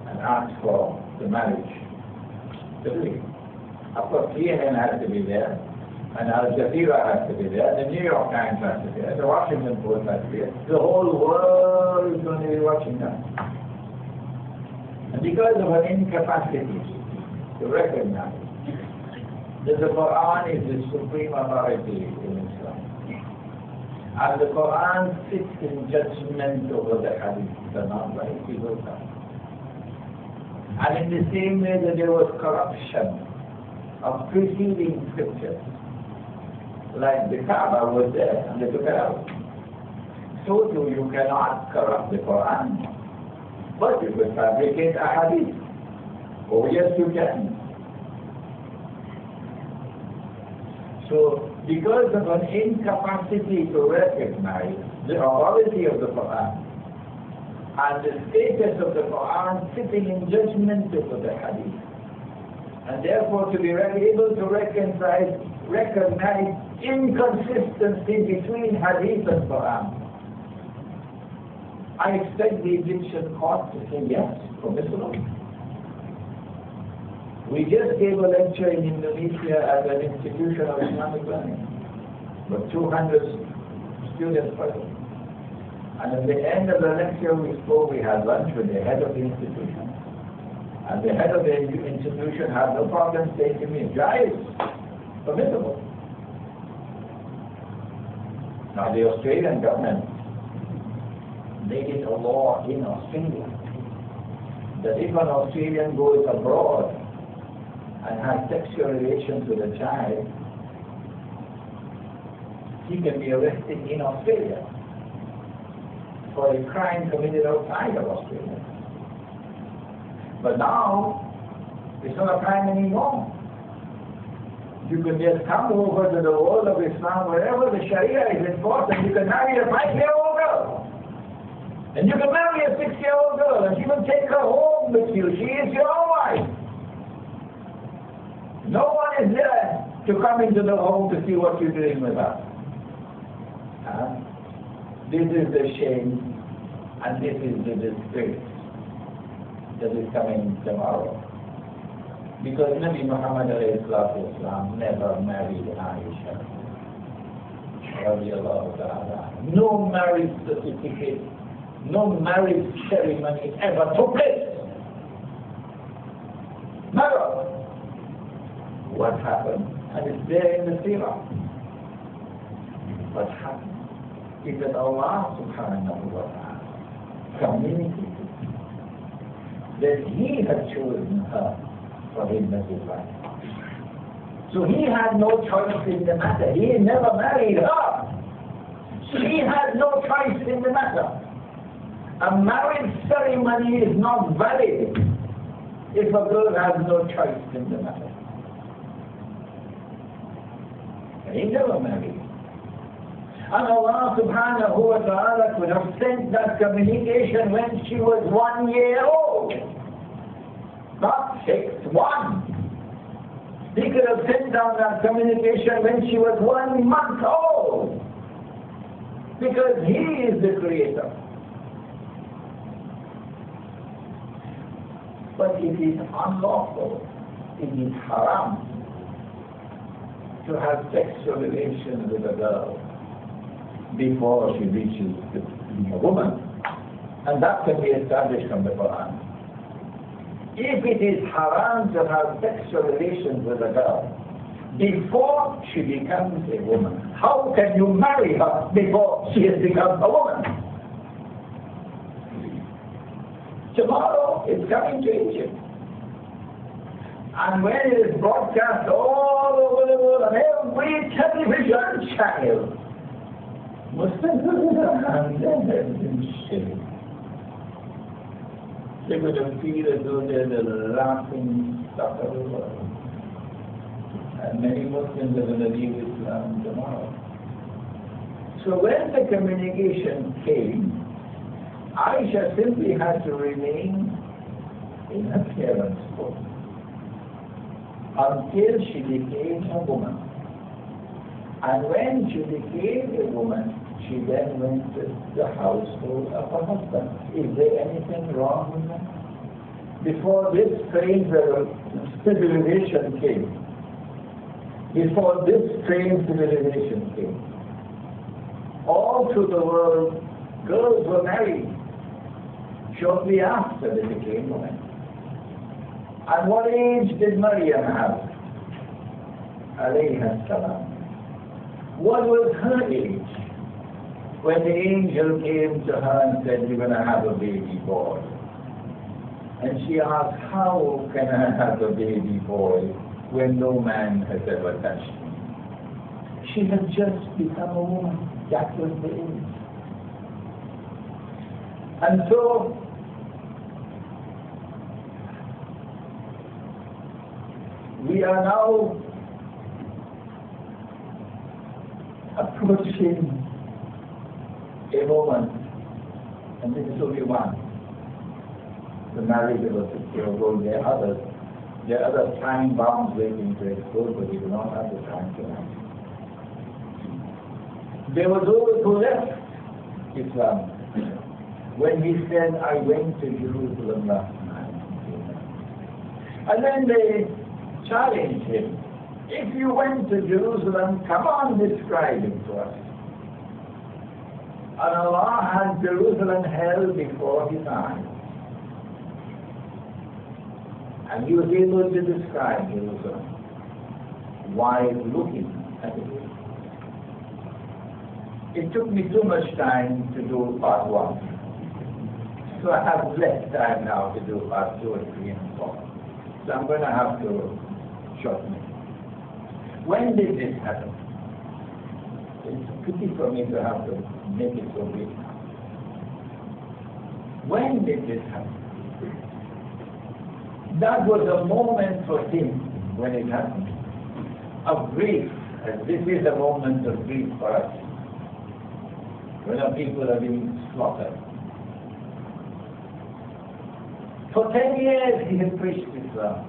S1: and asks for the marriage certificate. Of course, CNN has to be there, and Al Jazeera has to be there, the New York Times has to be there, the Washington Post has to be there. The whole world is going to be watching that. And because of an incapacity to recognize that the Quran is the supreme authority in Islam, and the Quran sits in judgment over the Hadith, the non-right people. And in the same way that there was corruption of preceding scriptures, like the Kaaba was there and they took it out, so too you cannot corrupt the Quran, but you can fabricate a hadith. Oh yes, you can. So because of an incapacity to recognize the authority of the Quran and the status of the Quran sitting in judgment over the hadith, and therefore to be able to recognize inconsistency between hadith and Quran, I expect the Egyptian court to say yes, permissible. We just gave a lecture in Indonesia at an institution of Islamic learning, with 200 students present. And at the end of the lecture we spoke, we had lunch with the head of the institution. And the head of the institution had no problem saying to me, guys, permissible. Now the Australian government made it a law in Australia that if an Australian goes abroad and has sexual relations with a child, he can be arrested in Australia for a crime committed outside of Australia. But now, it's not a crime anymore. You can just come over to the world of Islam, wherever the Sharia is enforced, and you can marry a 5-year-old girl. And you can marry a 6-year-old girl, and you can take her home with you. She is your wife. No one is there to come into the home to see what you're doing with her. This is the shame, and this is the disgrace that is coming tomorrow. Because Nabi Muhammad ﷺ never married Aisha. No marriage certificate, no marriage ceremony ever took place. Never. What happened? And it's there in the Seerah. What happened? is that Allah Subhanahu Wataala communicated that He had chosen her for him as his wife. So he had no choice in the matter. He never married her. She had no choice in the matter. A marriage ceremony is not valid if a girl has no choice in the matter. He never married. And Allah Subhanahu Wataala could have sent that communication when she was 1 year old. Not 6, 1. He could have sent down that communication when she was 1 month old. Because He is the Creator. But it is unlawful, it is haram to have sexual relations with a girl before she reaches to be a woman. And that can be established from the Quran. If it is haram to have sexual relations with a girl before she becomes a woman, how can you marry her before she has become a woman? Tomorrow it's coming to Egypt. And when it is broadcast all over the world on every television channel, Muslims and they're going to feel as though they're the laughing stock of the world. And many Muslims are going to leave Islam tomorrow. So when the communication came, Aisha simply had to remain in her parents' home until she became a woman. And when she became a woman, she then went to the household of her husband. Is there anything wrong with that? Before this strange civilization came, all through the world, girls were married shortly after they became women. And what age did Maryam have? Alaihi. What was her age when the angel came to her and said, "You're going to have a baby boy"? And she asked, "How can I have a baby boy when no man has ever touched me?" She had just become a woman. That was the age. And so, we are now approaching a moment, and this is only one. The marriage of a 6-year-old, there are other time bombs waiting to explode, but we do not have the time tonight. There were those who left Islam when he said, "I went to Jerusalem last night." And then they challenged him. "If you went to Jerusalem, come on, describe it to us." And Allah had Jerusalem held before his eyes. And he was able to describe Jerusalem while looking at it. It took me too much time to do part 1. So I have less time now to do part 2 and 3 and 4. So I'm going to have to shorten it. When did this happen? It's a pity for me to have to make it so big. When did this happen? That was a moment for him when it happened, of grief. And this is a moment of grief for us, when our people are being slaughtered. For 10 years he had preached Islam.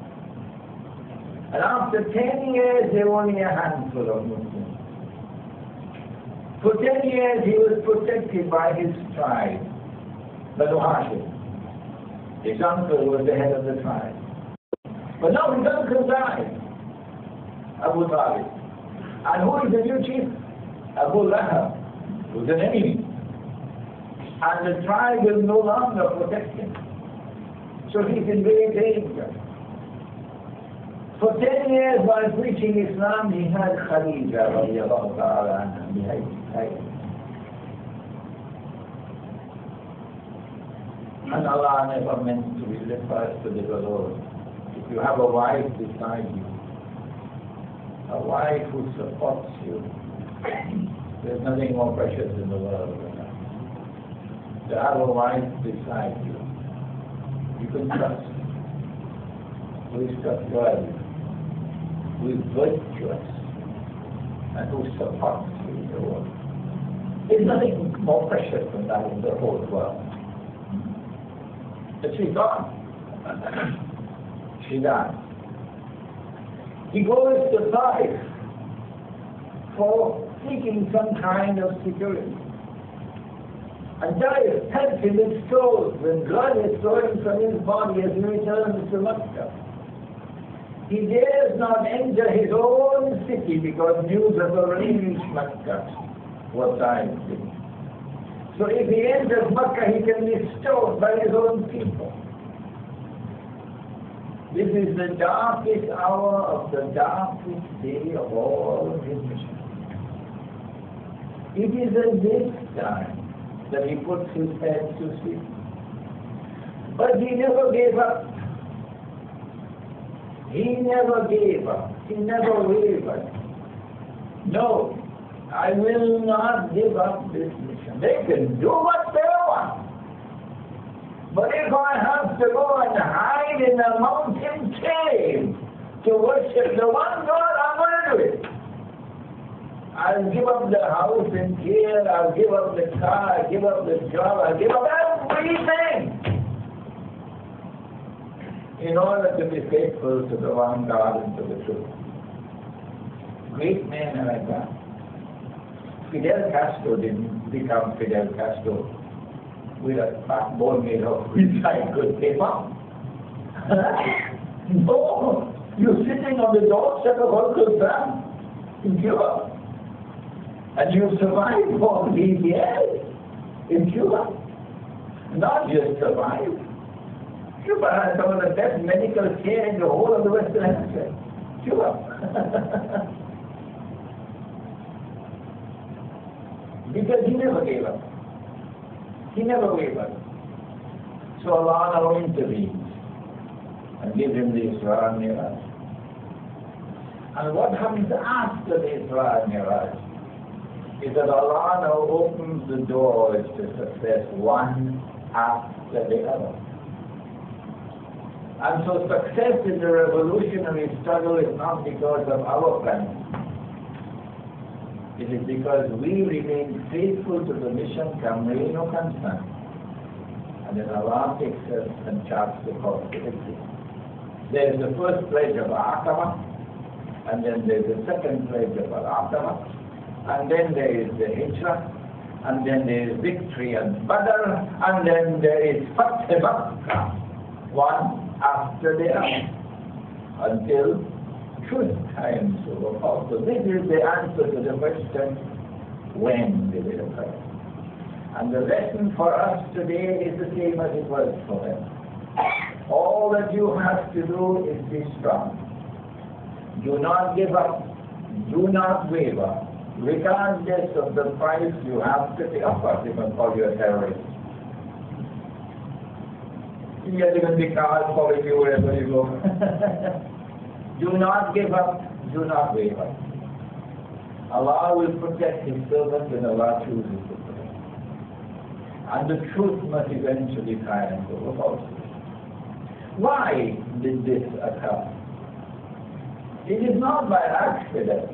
S1: And after 10 years there were only a handful of Muslims. For 10 years he was protected by his tribe, Banu Hashim. His uncle was the head of the tribe. But now his uncle died, Abu Talib. And who is the new chief? Abu Lahab, who's an enemy. And the tribe will no longer protect him. So he's in great danger. For 10 years while preaching Islam, he had Khadija radiallahu ta'ala anha behind his side. And Allah never meant to be left us to live alone. If you have a wife beside you, a wife who supports you, there's nothing more precious in the world than that. To have a wife beside you, you can trust, who is trustworthy, who is virtuous, and who supports you in the world. There's nothing more precious than that in the whole world. But she's gone. She died. He goes to Taif for seeking some kind of security. And Taif helps him in stores when blood is flowing from his body as he returns to Makkah. He dares not enter his own city because news has already reached Makkah what Taif did. So if he enters Makkah, he can be stoned by his own people. This is the darkest hour of the darkest day of all of his mission. It is at this time that he puts his head to sleep. But he never gave up. He never gave up. He never wavered. No, I will not give up this mission. They can do what they want. But if I have to go and hide in a mountain cave to worship the one God, I'm going to do it. I'll give up the house in here, I'll give up the car, I'll give up the job, I'll give up everything in order to be faithful to the one God and to the truth. Great men are like that. Fidel Castro didn't become Fidel Castro with a backbone made of recycled paper. No, you're sitting on the doorstep of Uncle Sam in Cuba. And you survived all these years in Cuba. Not just survived. Cuba has some of the best medical care in the whole of the Western Hemisphere. Cuba. Because he never gave up. He never wavered. So Allah now intervenes and gives him the Isra and Miraj. And what happens after the Isra and Miraj is that Allah now opens the doors to success one after the other. And so success in the revolutionary struggle is not because of our planning. It is because we remain faithful to the mission, come rain or come sun. And then Allah takes us and charts the course to victory. There is the first pledge of Akhira, and then there is the second pledge of Akhira, and then there is the Hijrah, and then there is victory and Badr, and then there is Fath Makkah, one after the other, until truth times overfall. So this is the answer to the question, when did it occur? And the lesson for us today is the same as it was for them. All that you have to do is be strong. Do not give up. Do not waver. Regardless of the price you have to pay. Of course, you can call you a terrorist. You're going to be cars following you wherever you go. Do not give up. Do not waver. Allah will protect His servant when Allah chooses to protect. And the truth must eventually triumph over falsehood. Why did this occur? It is not by accident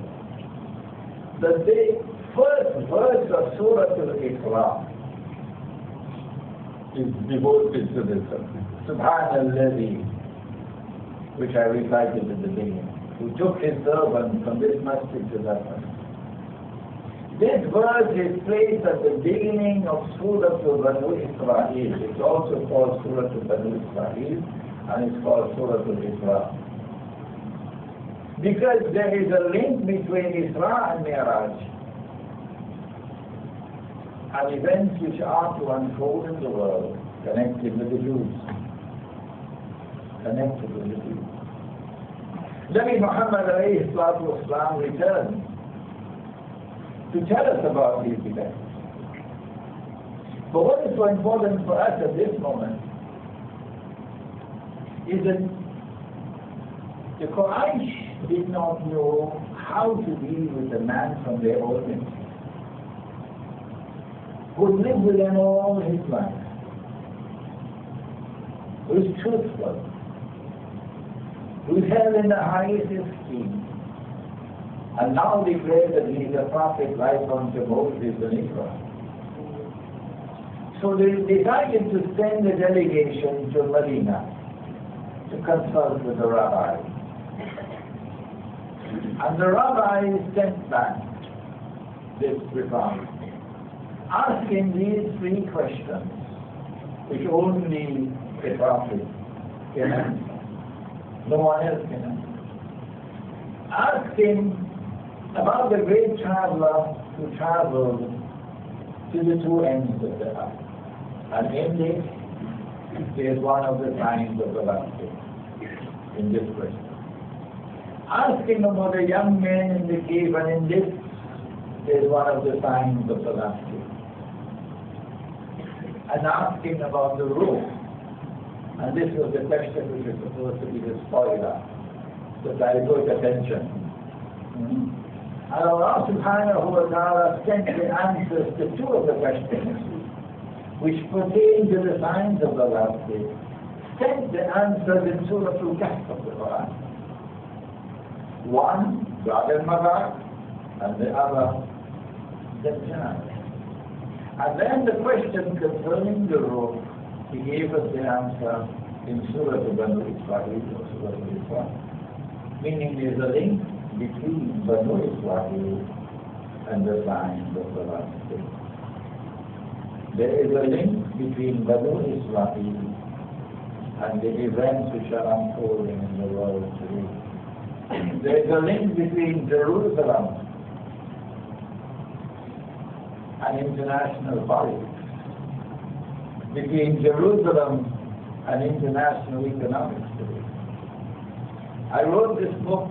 S1: that the first verse of Surah Al-Isra is devoted to this. Subhanallah, which I recited at the beginning, who took his servant from this masjid to that masjid. This verse is placed at the beginning of Surah Al-Banu Israel. It's also called Surah Al-Banu Israel, and it's called Surah Al-Isra. Because there is a link between Isra and Miraj, and events which are to unfold in the world, connected with the Jews. Connected with the Jews. Nabi Muhammad Alaihi returned to tell us about these events. But what is so important for us at this moment is that the Quraysh did not know how to deal with a man from their origin who lived with them all his life, who is truthful, who is held in the highest esteem, and now declares that he is a prophet like unto Moses and Isra. So they decided to send a delegation to Medina to consult with the rabbi. And the rabbi sent back this reply, asking these three questions, which only a prophet can answer. No one else can answer. Ask him about the great traveler who traveled to the two ends of the earth. And in this, there is one of the signs of the last day, in this question. Ask him about the young men in the cave, and in this, there is one of the signs of the last day. And ask him about the rope. And this was the question which was supposed to be the spoiler, so divert attention. And Allah Subhanahu Wataala sent the answers to two of the questions, which pertain to the signs of the last day. Sent the answers in Surah Al-Kahf of the Quran. One, God al-Madar, and the other, Dajjal. And then the question concerning the rope, he gave us the answer in Surah Banu Israel, or Surah Al-Isra. Meaning there is a link between Banu Israel and the signs of the last day. There is a link between Banu Israel and the events which are unfolding in the world today. There is a link between Jerusalem and international politics, between Jerusalem and international economics today. I wrote this book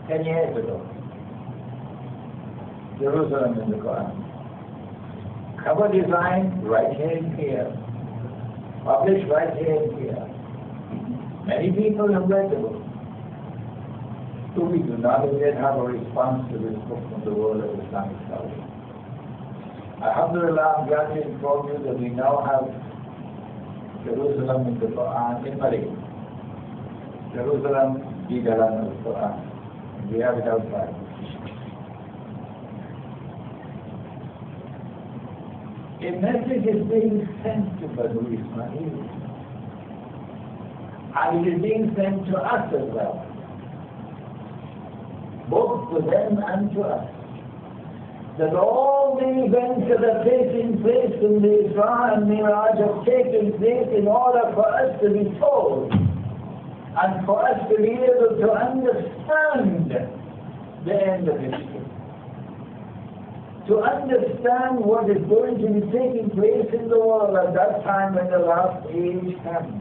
S1: 10 years ago, Jerusalem in the Quran. Cover design right here in here, published right here in here. Many people have read the book. So we do not yet have a response to this book from the world of Islamic studies. Alhamdulillah, I'm glad to inform you that we now have Jerusalem in the Quran in Malay. Jerusalem di dalam Al-Quran. We have it outside. A message is being sent to Banu Ismail. And it is being sent to us as well. Both to them and to us. That all the events that are taking place in the Isra and Miraj have taken place in order for us to be told and for us to be able to understand the end of history. To understand what is going to be taking place in the world at that time when the last age comes.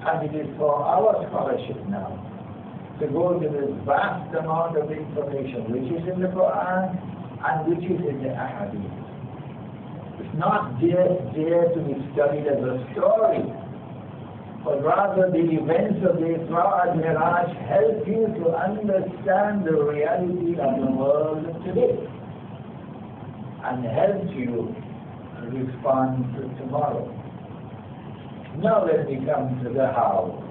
S1: And it is for our scholarship now to go to this vast amount of information which is in the Quran and which is in the Ahadith. It's not just there to be studied as a story, but rather the events of the Isra and Miraj help you to understand the reality of the world today and help you respond to tomorrow. Now let me come to the how.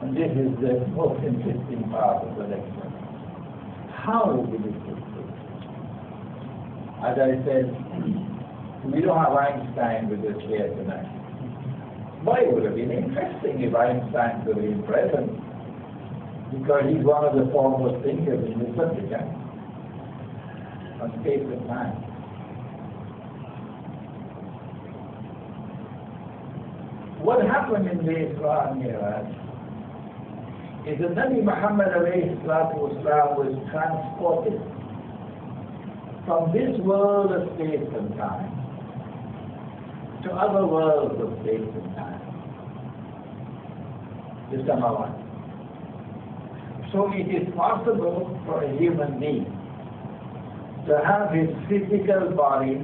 S1: And this is the most interesting part of the lecture. How will it take place? As I said, we don't have Einstein with us here tonight. But it would have been interesting if Einstein could have been present, because he's one of the foremost thinkers in this subject, on space and time. What happened in the Isra and Miraj is that Nabi Muhammad Alaihi was transported from this world of space and time to other worlds of space and time. This is number one. So it is possible for a human being to have his physical body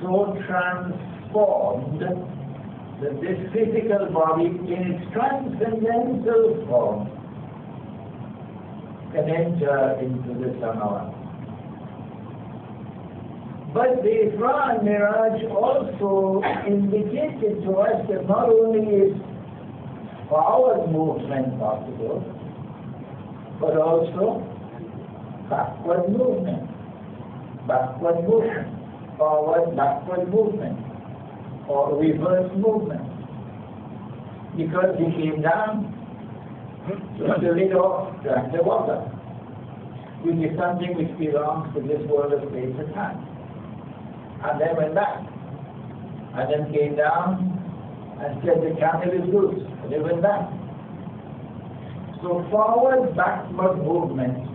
S1: so transformed transformed that this physical body in its transcendental form can enter into the Samawa. But the Isra and Miraj also indicated to us that not only is forward movement possible, but also backward movement, forward, backward movement, or reverse movement. Because he came down to the lid of the water, which is something which belongs to this world of space and time. And then went back, and then came down and said the camel is loose, and they went back. So forward, backward movement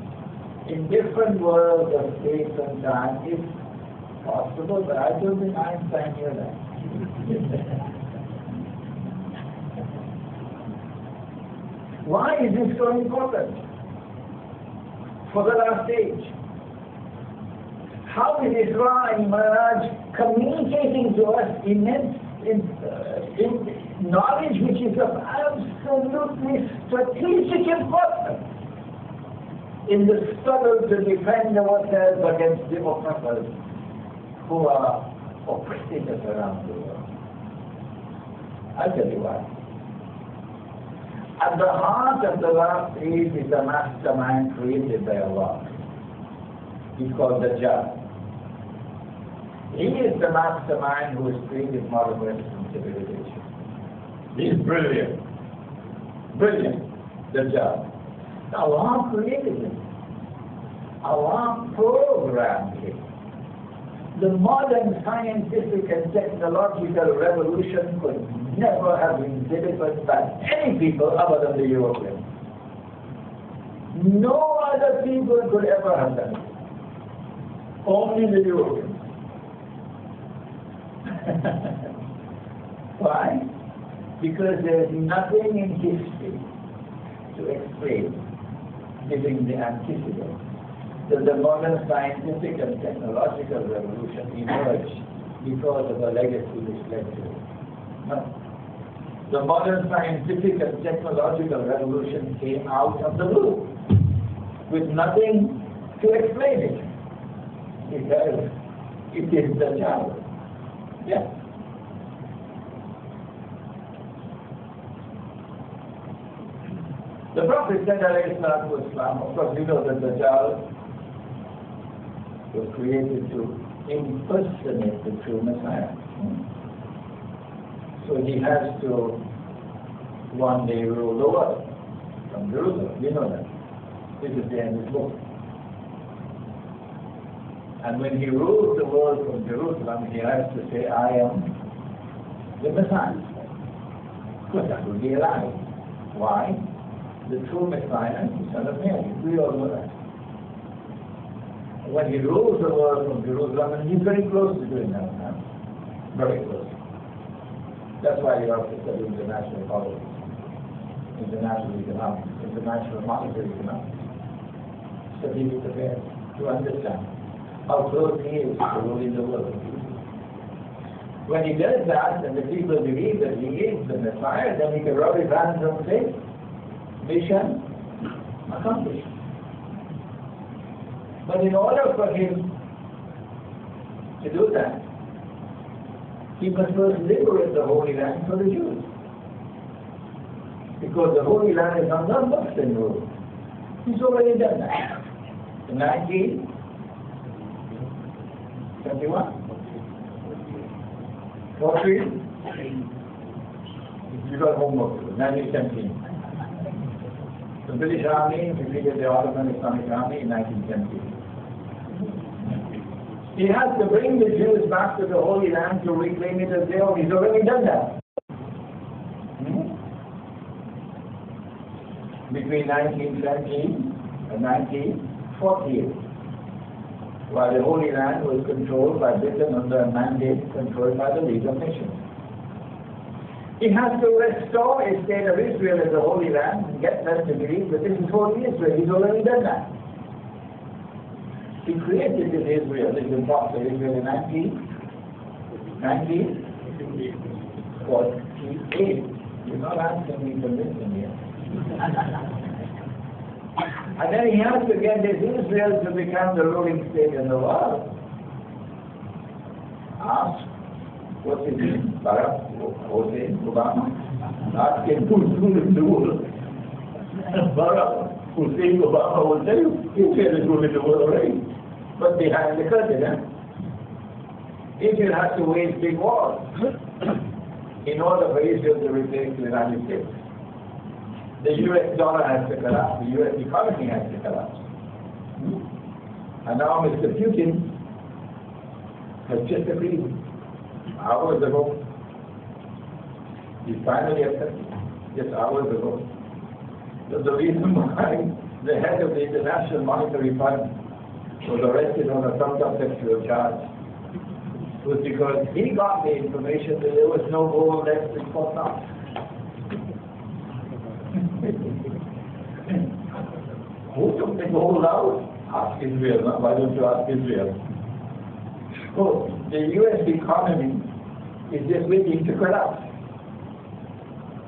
S1: in different worlds of space and time is possible, but I don't think Einstein knew that. Why is this so important for the last age? How is Isra and Miraj communicating to us immense knowledge which is of absolutely strategic importance in the struggle to defend ourselves against the oppressors who are oppressing us around the world? I'll tell you why. At the heart of the last age is a mastermind created by Allah. He's called the Judge. He is the mastermind who has created modern Western civilization. He is brilliant. Brilliant, the Judge. Allah created him. Allah programmed him. The modern scientific and technological revolution could never have been delivered by any people other than the Europeans. No other people could ever have done it. Only the Europeans. Why? Because there is nothing in history to explain, giving the antecedent, that the modern scientific and technological revolution emerged because of a legacy which led to it. No. The modern scientific and technological revolution came out of the blue, with nothing to explain it. Because it is the child. Yeah. The Prophet said, Alaihi, of course you know that the child was created to impersonate the true Messiah. So he has to one day rule the world from Jerusalem. You know that. This is the end of the book. And when he rules the world from Jerusalem, he has to say, I am the Messiah. But that would be a lie. Why? The true Messiah is the Son of Mary. We all know that. When he rules the world from Jerusalem, and he's very close to doing that now. Very close. That's why you have to study international politics, international economics, international monetary economics. Study the affairs to understand how close he is to ruling the world. When he does that, and the people believe that he is the Messiah, then he can rub his hands and say, mission accomplished. But in order for him to do that, he must first liberate the Holy Land for the Jews. Because the Holy Land is under Muslim rule. He's already done that. In 1921? 40? You got homework. 1917. The British Army defeated the Ottoman Islamic Army in 1917. He has to bring the Jews back to the Holy Land to reclaim it as their own. He's already done that. Between 1917 and 1948, while the Holy Land was controlled by Britain under a mandate controlled by the League of Nations. He has to restore a state of Israel as the Holy Land and get them to believe that this is Holy Israel. He's already done that. He created this Israel, this imposter Israel in 1948. Hey, you're not answering me convincingly yet. And then he has to get this Israel to become the ruling state in the world. Ask, what's his name? Barack, Hosein, Obama. Ask him who's ruling the world. Barack Hussein Obama will tell you, Israel is ruling the world already. But behind the curtain, Israel has to wage big wars in order for Israel to replace the United States. The US dollar has to collapse, the US economy has to collapse. And now Mr. Putin has just agreed, hours ago. He finally accepted, just hours ago. So the reason why the head of the International Monetary Fund was arrested on a sexual charge was because he got the information that there was no gold left in Fort Knox. Who took the gold out? Ask Israel, no? Why don't you ask Israel? So the US economy is just waiting to collapse.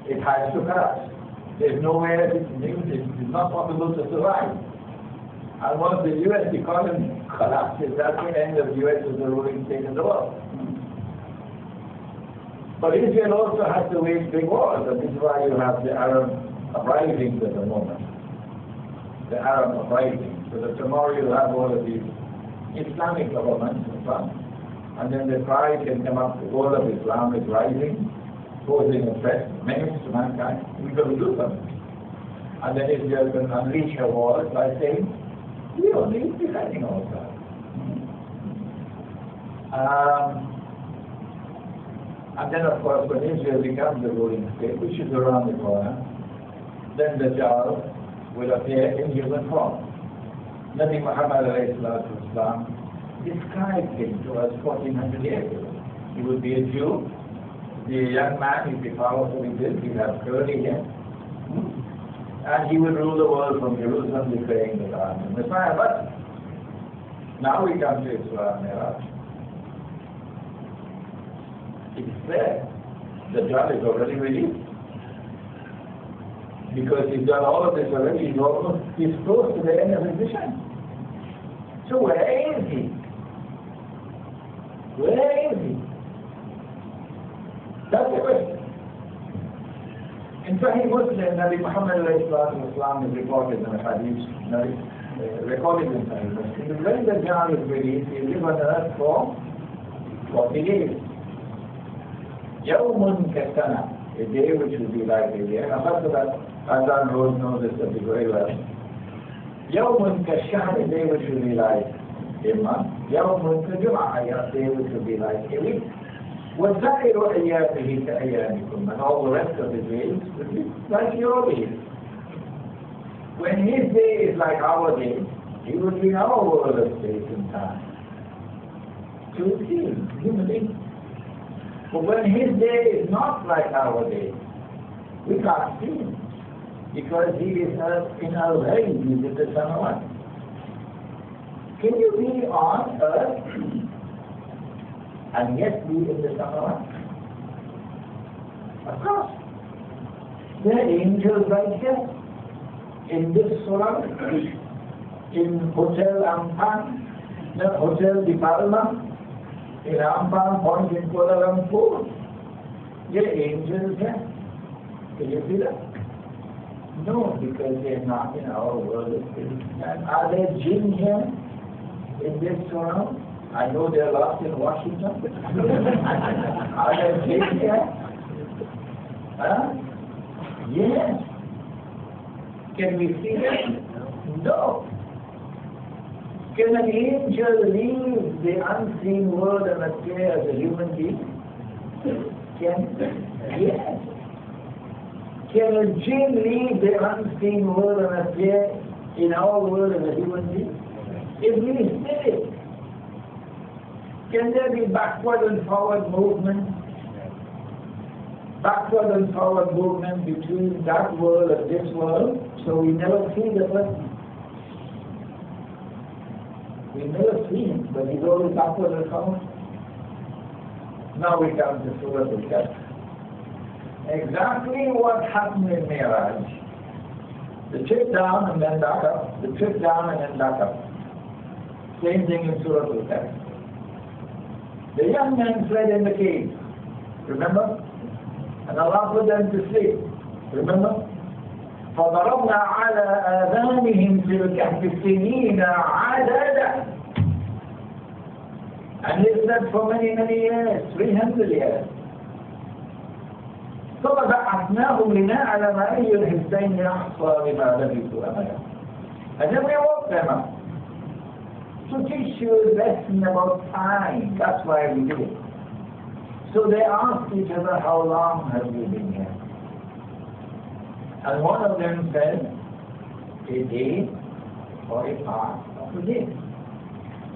S1: It has to collapse. There's nowhere it's not possible to survive. And once the US economy collapses, that's the end of the US as the ruling state in the world. But Israel also has to wage big wars, and this is why you have the Arab uprisings at the moment. The Arab uprisings. So that tomorrow you'll have all of these Islamic governments in front, and then the cry can come up, the goal of Islam is rising, posing a threat, menace to mankind. We've got to do something. And then Israel can unleash her wars by saying, we don't need defending ourselves. And then of course when Israel becomes the ruling state, which is around the corner, then the Dajjal will appear in human form. Nabi Muhammad ﷺ described him to us 1400 years ago. He would be a Jew, be a young man, he'd be powerfully built, he'd have curly hair, and he would rule the world from Jerusalem, declaring the God and Messiah. But now we come to Isra and Miraj. It's there. The Dajjal is already released. Because he's done all of this already, he's close to the end of his mission. So where is he? Where is he? That's the question. In Sahih Muslim, Nabi Muhammad ﷺ is reported in the hadith, recorded in Sahih Muslim. When the Dajjal is released, he lives on earth for 40 days. Yawmun kasana, a day which will be like a year. After that, Azan Rose knows this very well. Yawmun kashahr, a day which will be like a month. Yawmun kajum'ah, a day which will be like a week. وَالزَّائِرُ أَيَّامِهِ كَأَيَّامِكُمْ, and all the rest of the days will be like your days. When his day is like our day, he will be in our world of space and time. To see human beings. But when his day is not like our day, we can't see him. Because he is in Alaihi, he is in the Samawat. Can you be on earth and yet be in the Samawat? Of course. There are angels right here. In this surah, in Hotel Aameen, the Hotel Di Palma, in Aameen Point in Kuala Lumpur, there are angels here. Can you see that? No, because they are not in our world of spirit. And are there jinn here in this surah? I know they are lost in Washington. Are there jinn here? Huh? Yes. Can we see them? No. Can an angel leave the unseen world and appear as a human being? Yes. Can a jinn leave the unseen world and appear in our world as a human being? If we did it, can there be backward and forward movement? Backward and forward movement between that world and this world, so we never see the person. We never see him, but he's always backward and forward. Now we come to Surah Al-Kahf. exactly what happened in Miraj. The trip down and then back up, the trip down and then back up. Same thing in Surah Al-Kahf. The young men fled in the cave, remember? And Allah put them to sleep, remember? فَضَرَبْنَا عَلَىٰ آذَانِهِمْ فِي الْكَهْفِ سِنِينَ عَدَدًا. And they slept for many, many years, 300 years. فَبَعَثْنَاهُمْ لِنَعْلَمَ أَيُّ الْحِزْبَيْنِ أَحْصَىٰ لِمَا لَبِثُوا أَمَدًا. And then we woke them up to teach you a lesson about time. That's why we did it. So they asked each other, how long have you been here? And one of them said, a day or a part of a day.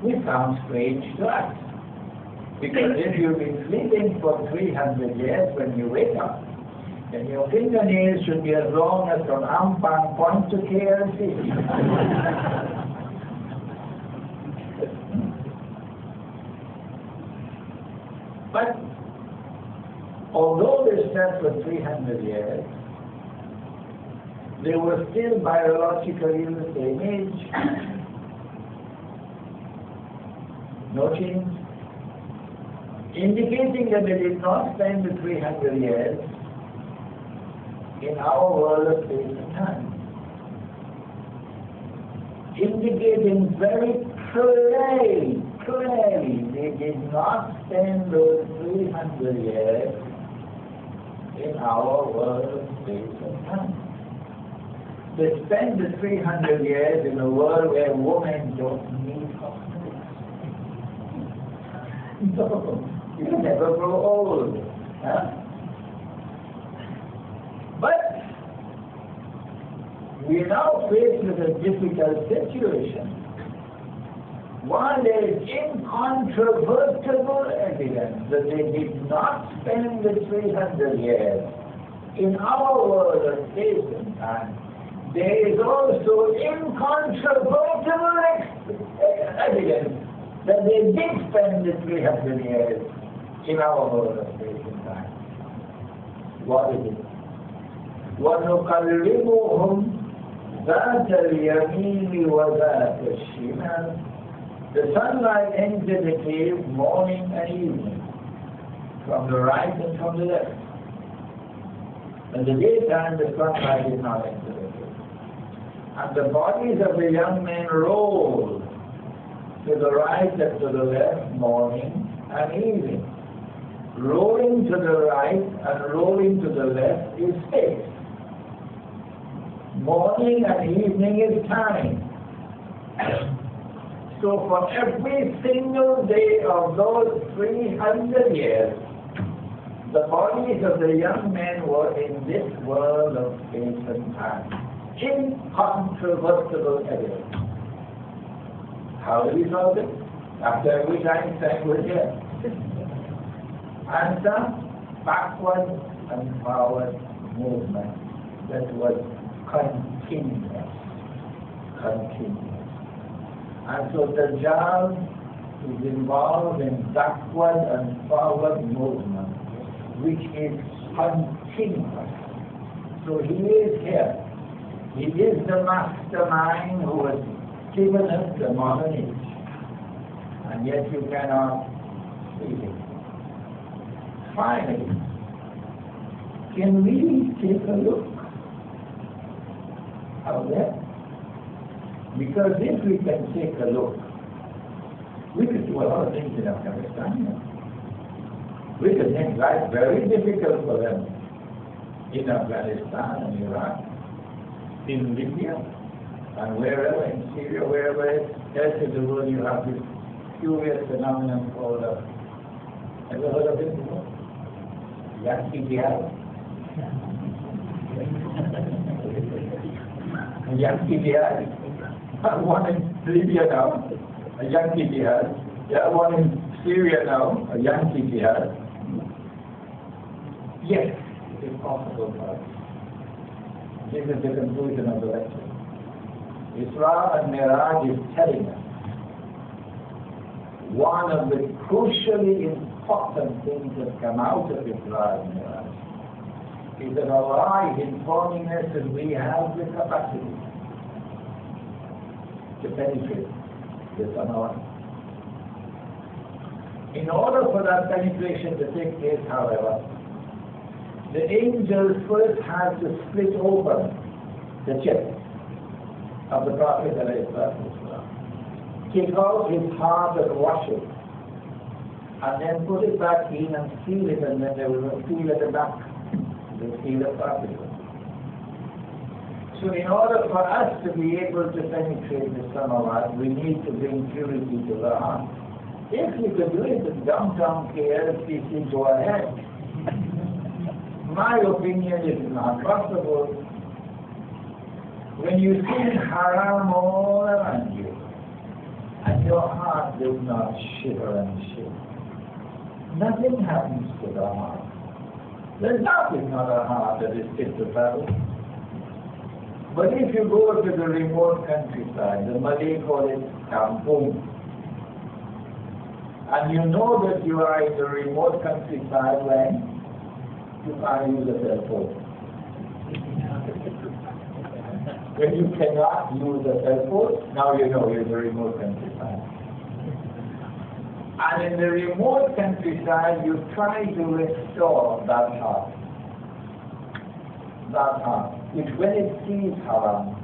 S1: Which sounds strange to us. Because if you've been sleeping for 300 years, when you wake up, then your fingernails should be as long as from Ampang Point to KLC. But although they slept for 300 years, they were still biologically the same age. No change. Indicating that they did not spend the 300 years in our world of space and time. Indicating very clearly they did not spend those 300 years in our world of space and time. They spent the 300 years in a world where women don't need hospitals. No, you never grow old. Huh? But we are now faced with a difficult situation. While there is incontrovertible evidence that they did not spend the 300 years in our world of space and time, there is also incontrovertible evidence that they did spend the 300 years in our world of space and time. What is it? وَنُقَلِّبُهُمْ ذَاتَ الْيَمِينِ وَذَاتَ الشِّمَالِ. The sunlight enters the cave morning and evening, from the right and from the left. In the daytime, the sunlight is not entering the cave. And the bodies of the young men roll to the right and to the left, morning and evening. Rolling to the right and rolling to the left is space. Morning and evening is time. So for every single day of those 300 years, the bodies of the young men were in this world of space and time. Incontrovertible evidence. How do we solve it? After which Einstein was here. Answer, backward and forward movement that was continuous. And so Dajjal is involved in backward and forward movement, which is continuous. So he is here. He is the mastermind who has given us the modern age. And yet you cannot see it. Finally, can we take a look out there? Because if we can take a look, we could do a lot of things in Afghanistan. We could make life very difficult for them in Afghanistan and Iraq, in Libya, and wherever, in Syria, wherever else in the world you have this curious phenomenon called, have you heard of it before? Yankee jihad. Yankee jihad. One in Libya now, a Yankee jihad. One in Syria now, a Yankee jihad. Yes, it is possible for us. This is the conclusion of the lecture. Isra and Miraj is telling us one of the crucially important things that come out of Isra and Miraj is that Allah is informing us that we have the capacity to penetrate the samawat. In order for that penetration to take place, however, the angels first had to split open the chest of the Prophet ﷺ, take out his heart and wash it, and then put it back in and seal it, and then they will seal at the back. They seal the Prophet. So in order for us to be able to penetrate the samawat, we need to bring purity to the heart. If you could do it in downtown KL, go ahead. My opinion is not possible. When you see haram all around you, and your heart does not shiver and shake, nothing happens to the heart. There's nothing in a heart that is fit to travel. But if you go to the remote countryside, the Malay call it kampung, and you know that you are in the remote countryside when you can't use a cell phone. When you cannot use a cell phone, now you know you're in the remote countryside. And in the remote countryside, you try to restore that heart. That heart, which when it sees haram,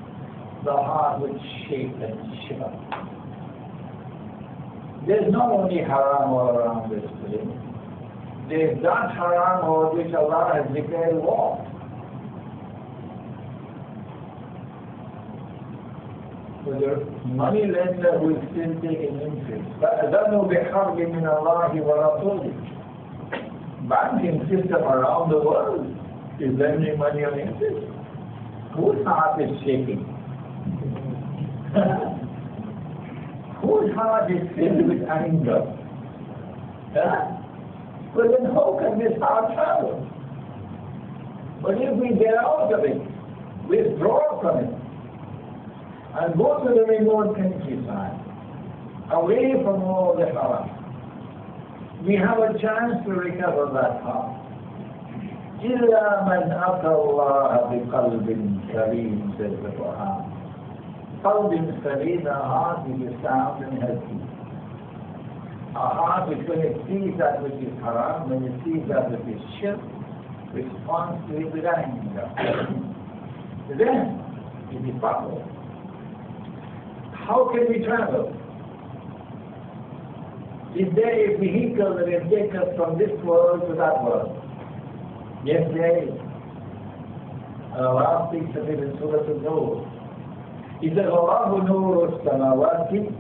S1: the heart would shake and shiver. There's not only haram all around this place. There's that haram over which Allah has declared war. So the money lender will still take an interest. فَأَذَنُوا بِحَرْبٍ مِّنَ اللَّهِ وَرَسُولِهِ. Banking system around the world is lending money on interest. Whose heart is shaking? Whose heart is filled with anger? Well then how can this heart travel? But if we get out of it, withdraw from it, and go to the remote countryside, away from all the haram, we have a chance to recover that heart. إِلَّا مَنْ أَتَى اللَّهَ بِقَلْبٍ سَلِيمٍ, says the Quran. Qalbin salim, a heart which is sound and healthy. A heart which when it sees that which is haram, when it sees that which is shirk, responds to it with anger. Then it is possible. How can we travel? Is there a vehicle that will take us from this world to that world? Yes, there is. Allah speaks of it in Surah Al-Nur. He says, Allahu nuru samawati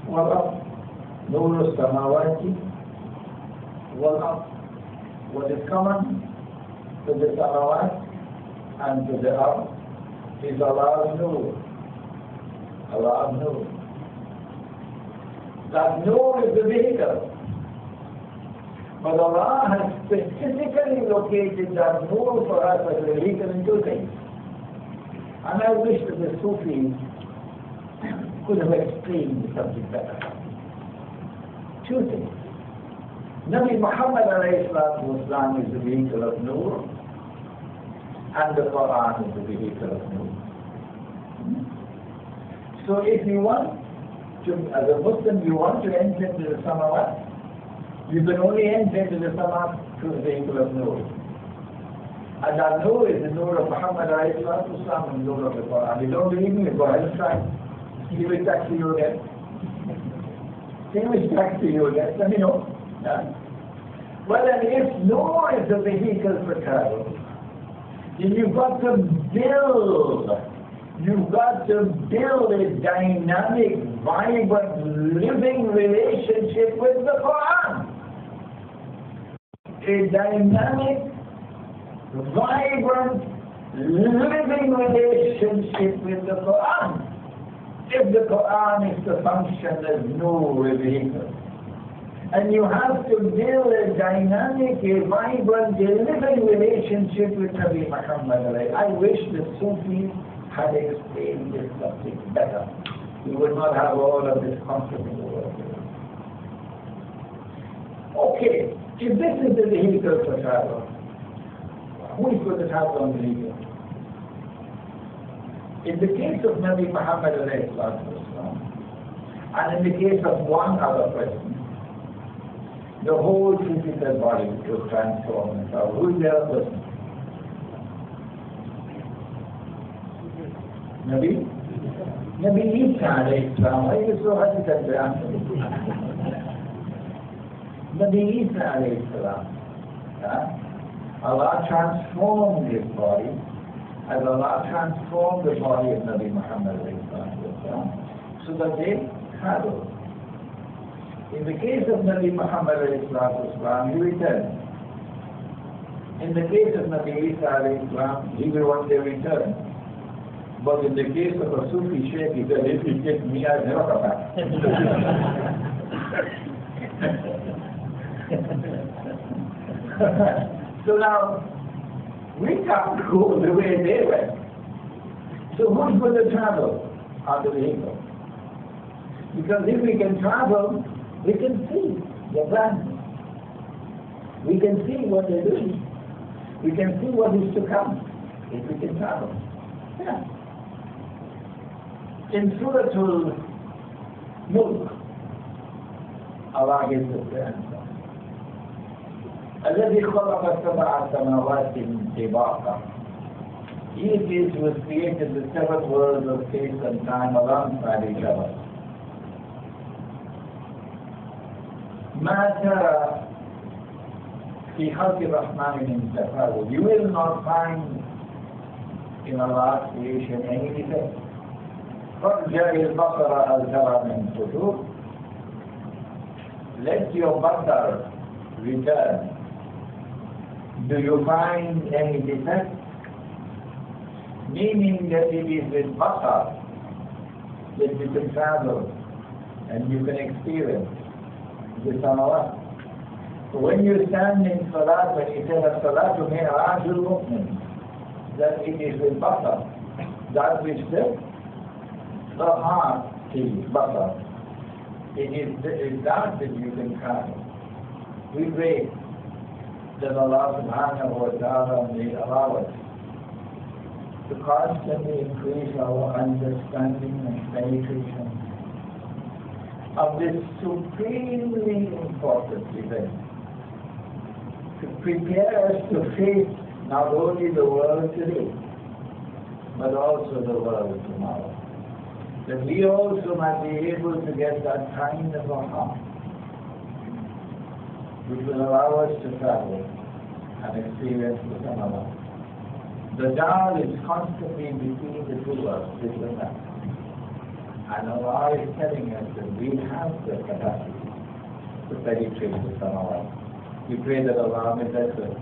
S1: wal-ard. Nuru samawati wal-ard. What is common to the samawat and to the ard is Allah's nur. Allah's nur. That nur is the vehicle. But Allah has specifically located that nur for us as a vehicle in two things. And I wish that the Sufis could have explained the subject better. Two things. Nabi Muhammad ﷺ is the vehicle of nur, and the Quran is the vehicle of nur. So if you want to, as a Muslim, you want to enter into the samawat, you can only enter into the samawat through the vehicle of nur. And that nur is the nur of Muhammad ﷺ and the nur of the Quran. You don't believe me? Go ahead and try. See which taxi you get. See which taxi you get. Let me know. Yeah? Well then, if nur is the vehicle for travel, then you've got to build a dynamic, vibrant, living relationship with the Quran. A dynamic, vibrant, living relationship with the Quran. If the Quran is to function as no vehicle, and you have to build a dynamic, a vibrant, a living relationship with Nabi Muhammad. I wish the Sufis had explained this subject better. We would not have all of this conflict in the world. Okay, If this is the vehicle for travel, who is going to travel on the vehicle? In the case of Nabi Muhammad alayhi salatu wasalam, and in the case of one other person, the whole physical body was transformed. So who is the other person? Nabi Isa alayhi salam. Why are you so hesitant to answer this? Nabi Isa alayhi salam. Allah transformed his body as Allah transformed the body of Nabi Muhammad alayhi salam, so that they traveled. In the case of Nabi Muhammad alayhi salam, he returned. In the case of Nabi Isa alayhi salam, he will one day return. But in the case of a Sufi Sheikh, he said, if you take me, I'll never come back. So now, we can't go the way they went. So who's going to travel on the vehicle? Because if we can travel, we can see the plan. We can see what they're doing. We can see what is to come if we can travel. Yeah. In Surah Al-Mulk, Allah gives us the answer. الذي خلق سبع سماوات طباقا. He it is who has created the 7 worlds of space and time alongside each other. ما ترى في خلق الرحمن من تفاوت. You will not find in Allah's creation any defect. فارجع البصر هل ترى من فتور. Let your basar return. Do you find any defect? Meaning that it is with basar that you can travel and you can experience the samawat. So when you stand in salat, when you say as-salatu mirajul mu'min, that it is with basar, that which the heart sees, basar. It is that you can travel. We pray that Allah Subhanahu Wataala may allow us to constantly increase our understanding and penetration of this supremely important event, to prepare us to face not only the world today, but also the world tomorrow. That we also might be able to get that kind of a heart which will allow us to travel and experience the Taala. The Taala is constantly between the two worlds, between us. And Allah is telling us that we have the capacity to penetrate the Taala. We pray that Allah may bless us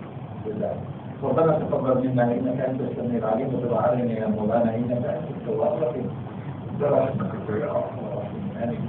S1: with that. ربنا تقبل منا انك انت السميع العليم وتب علينا يا مولانا انك انت التواب الرحيم برحمتك يا ارحم الراحمين.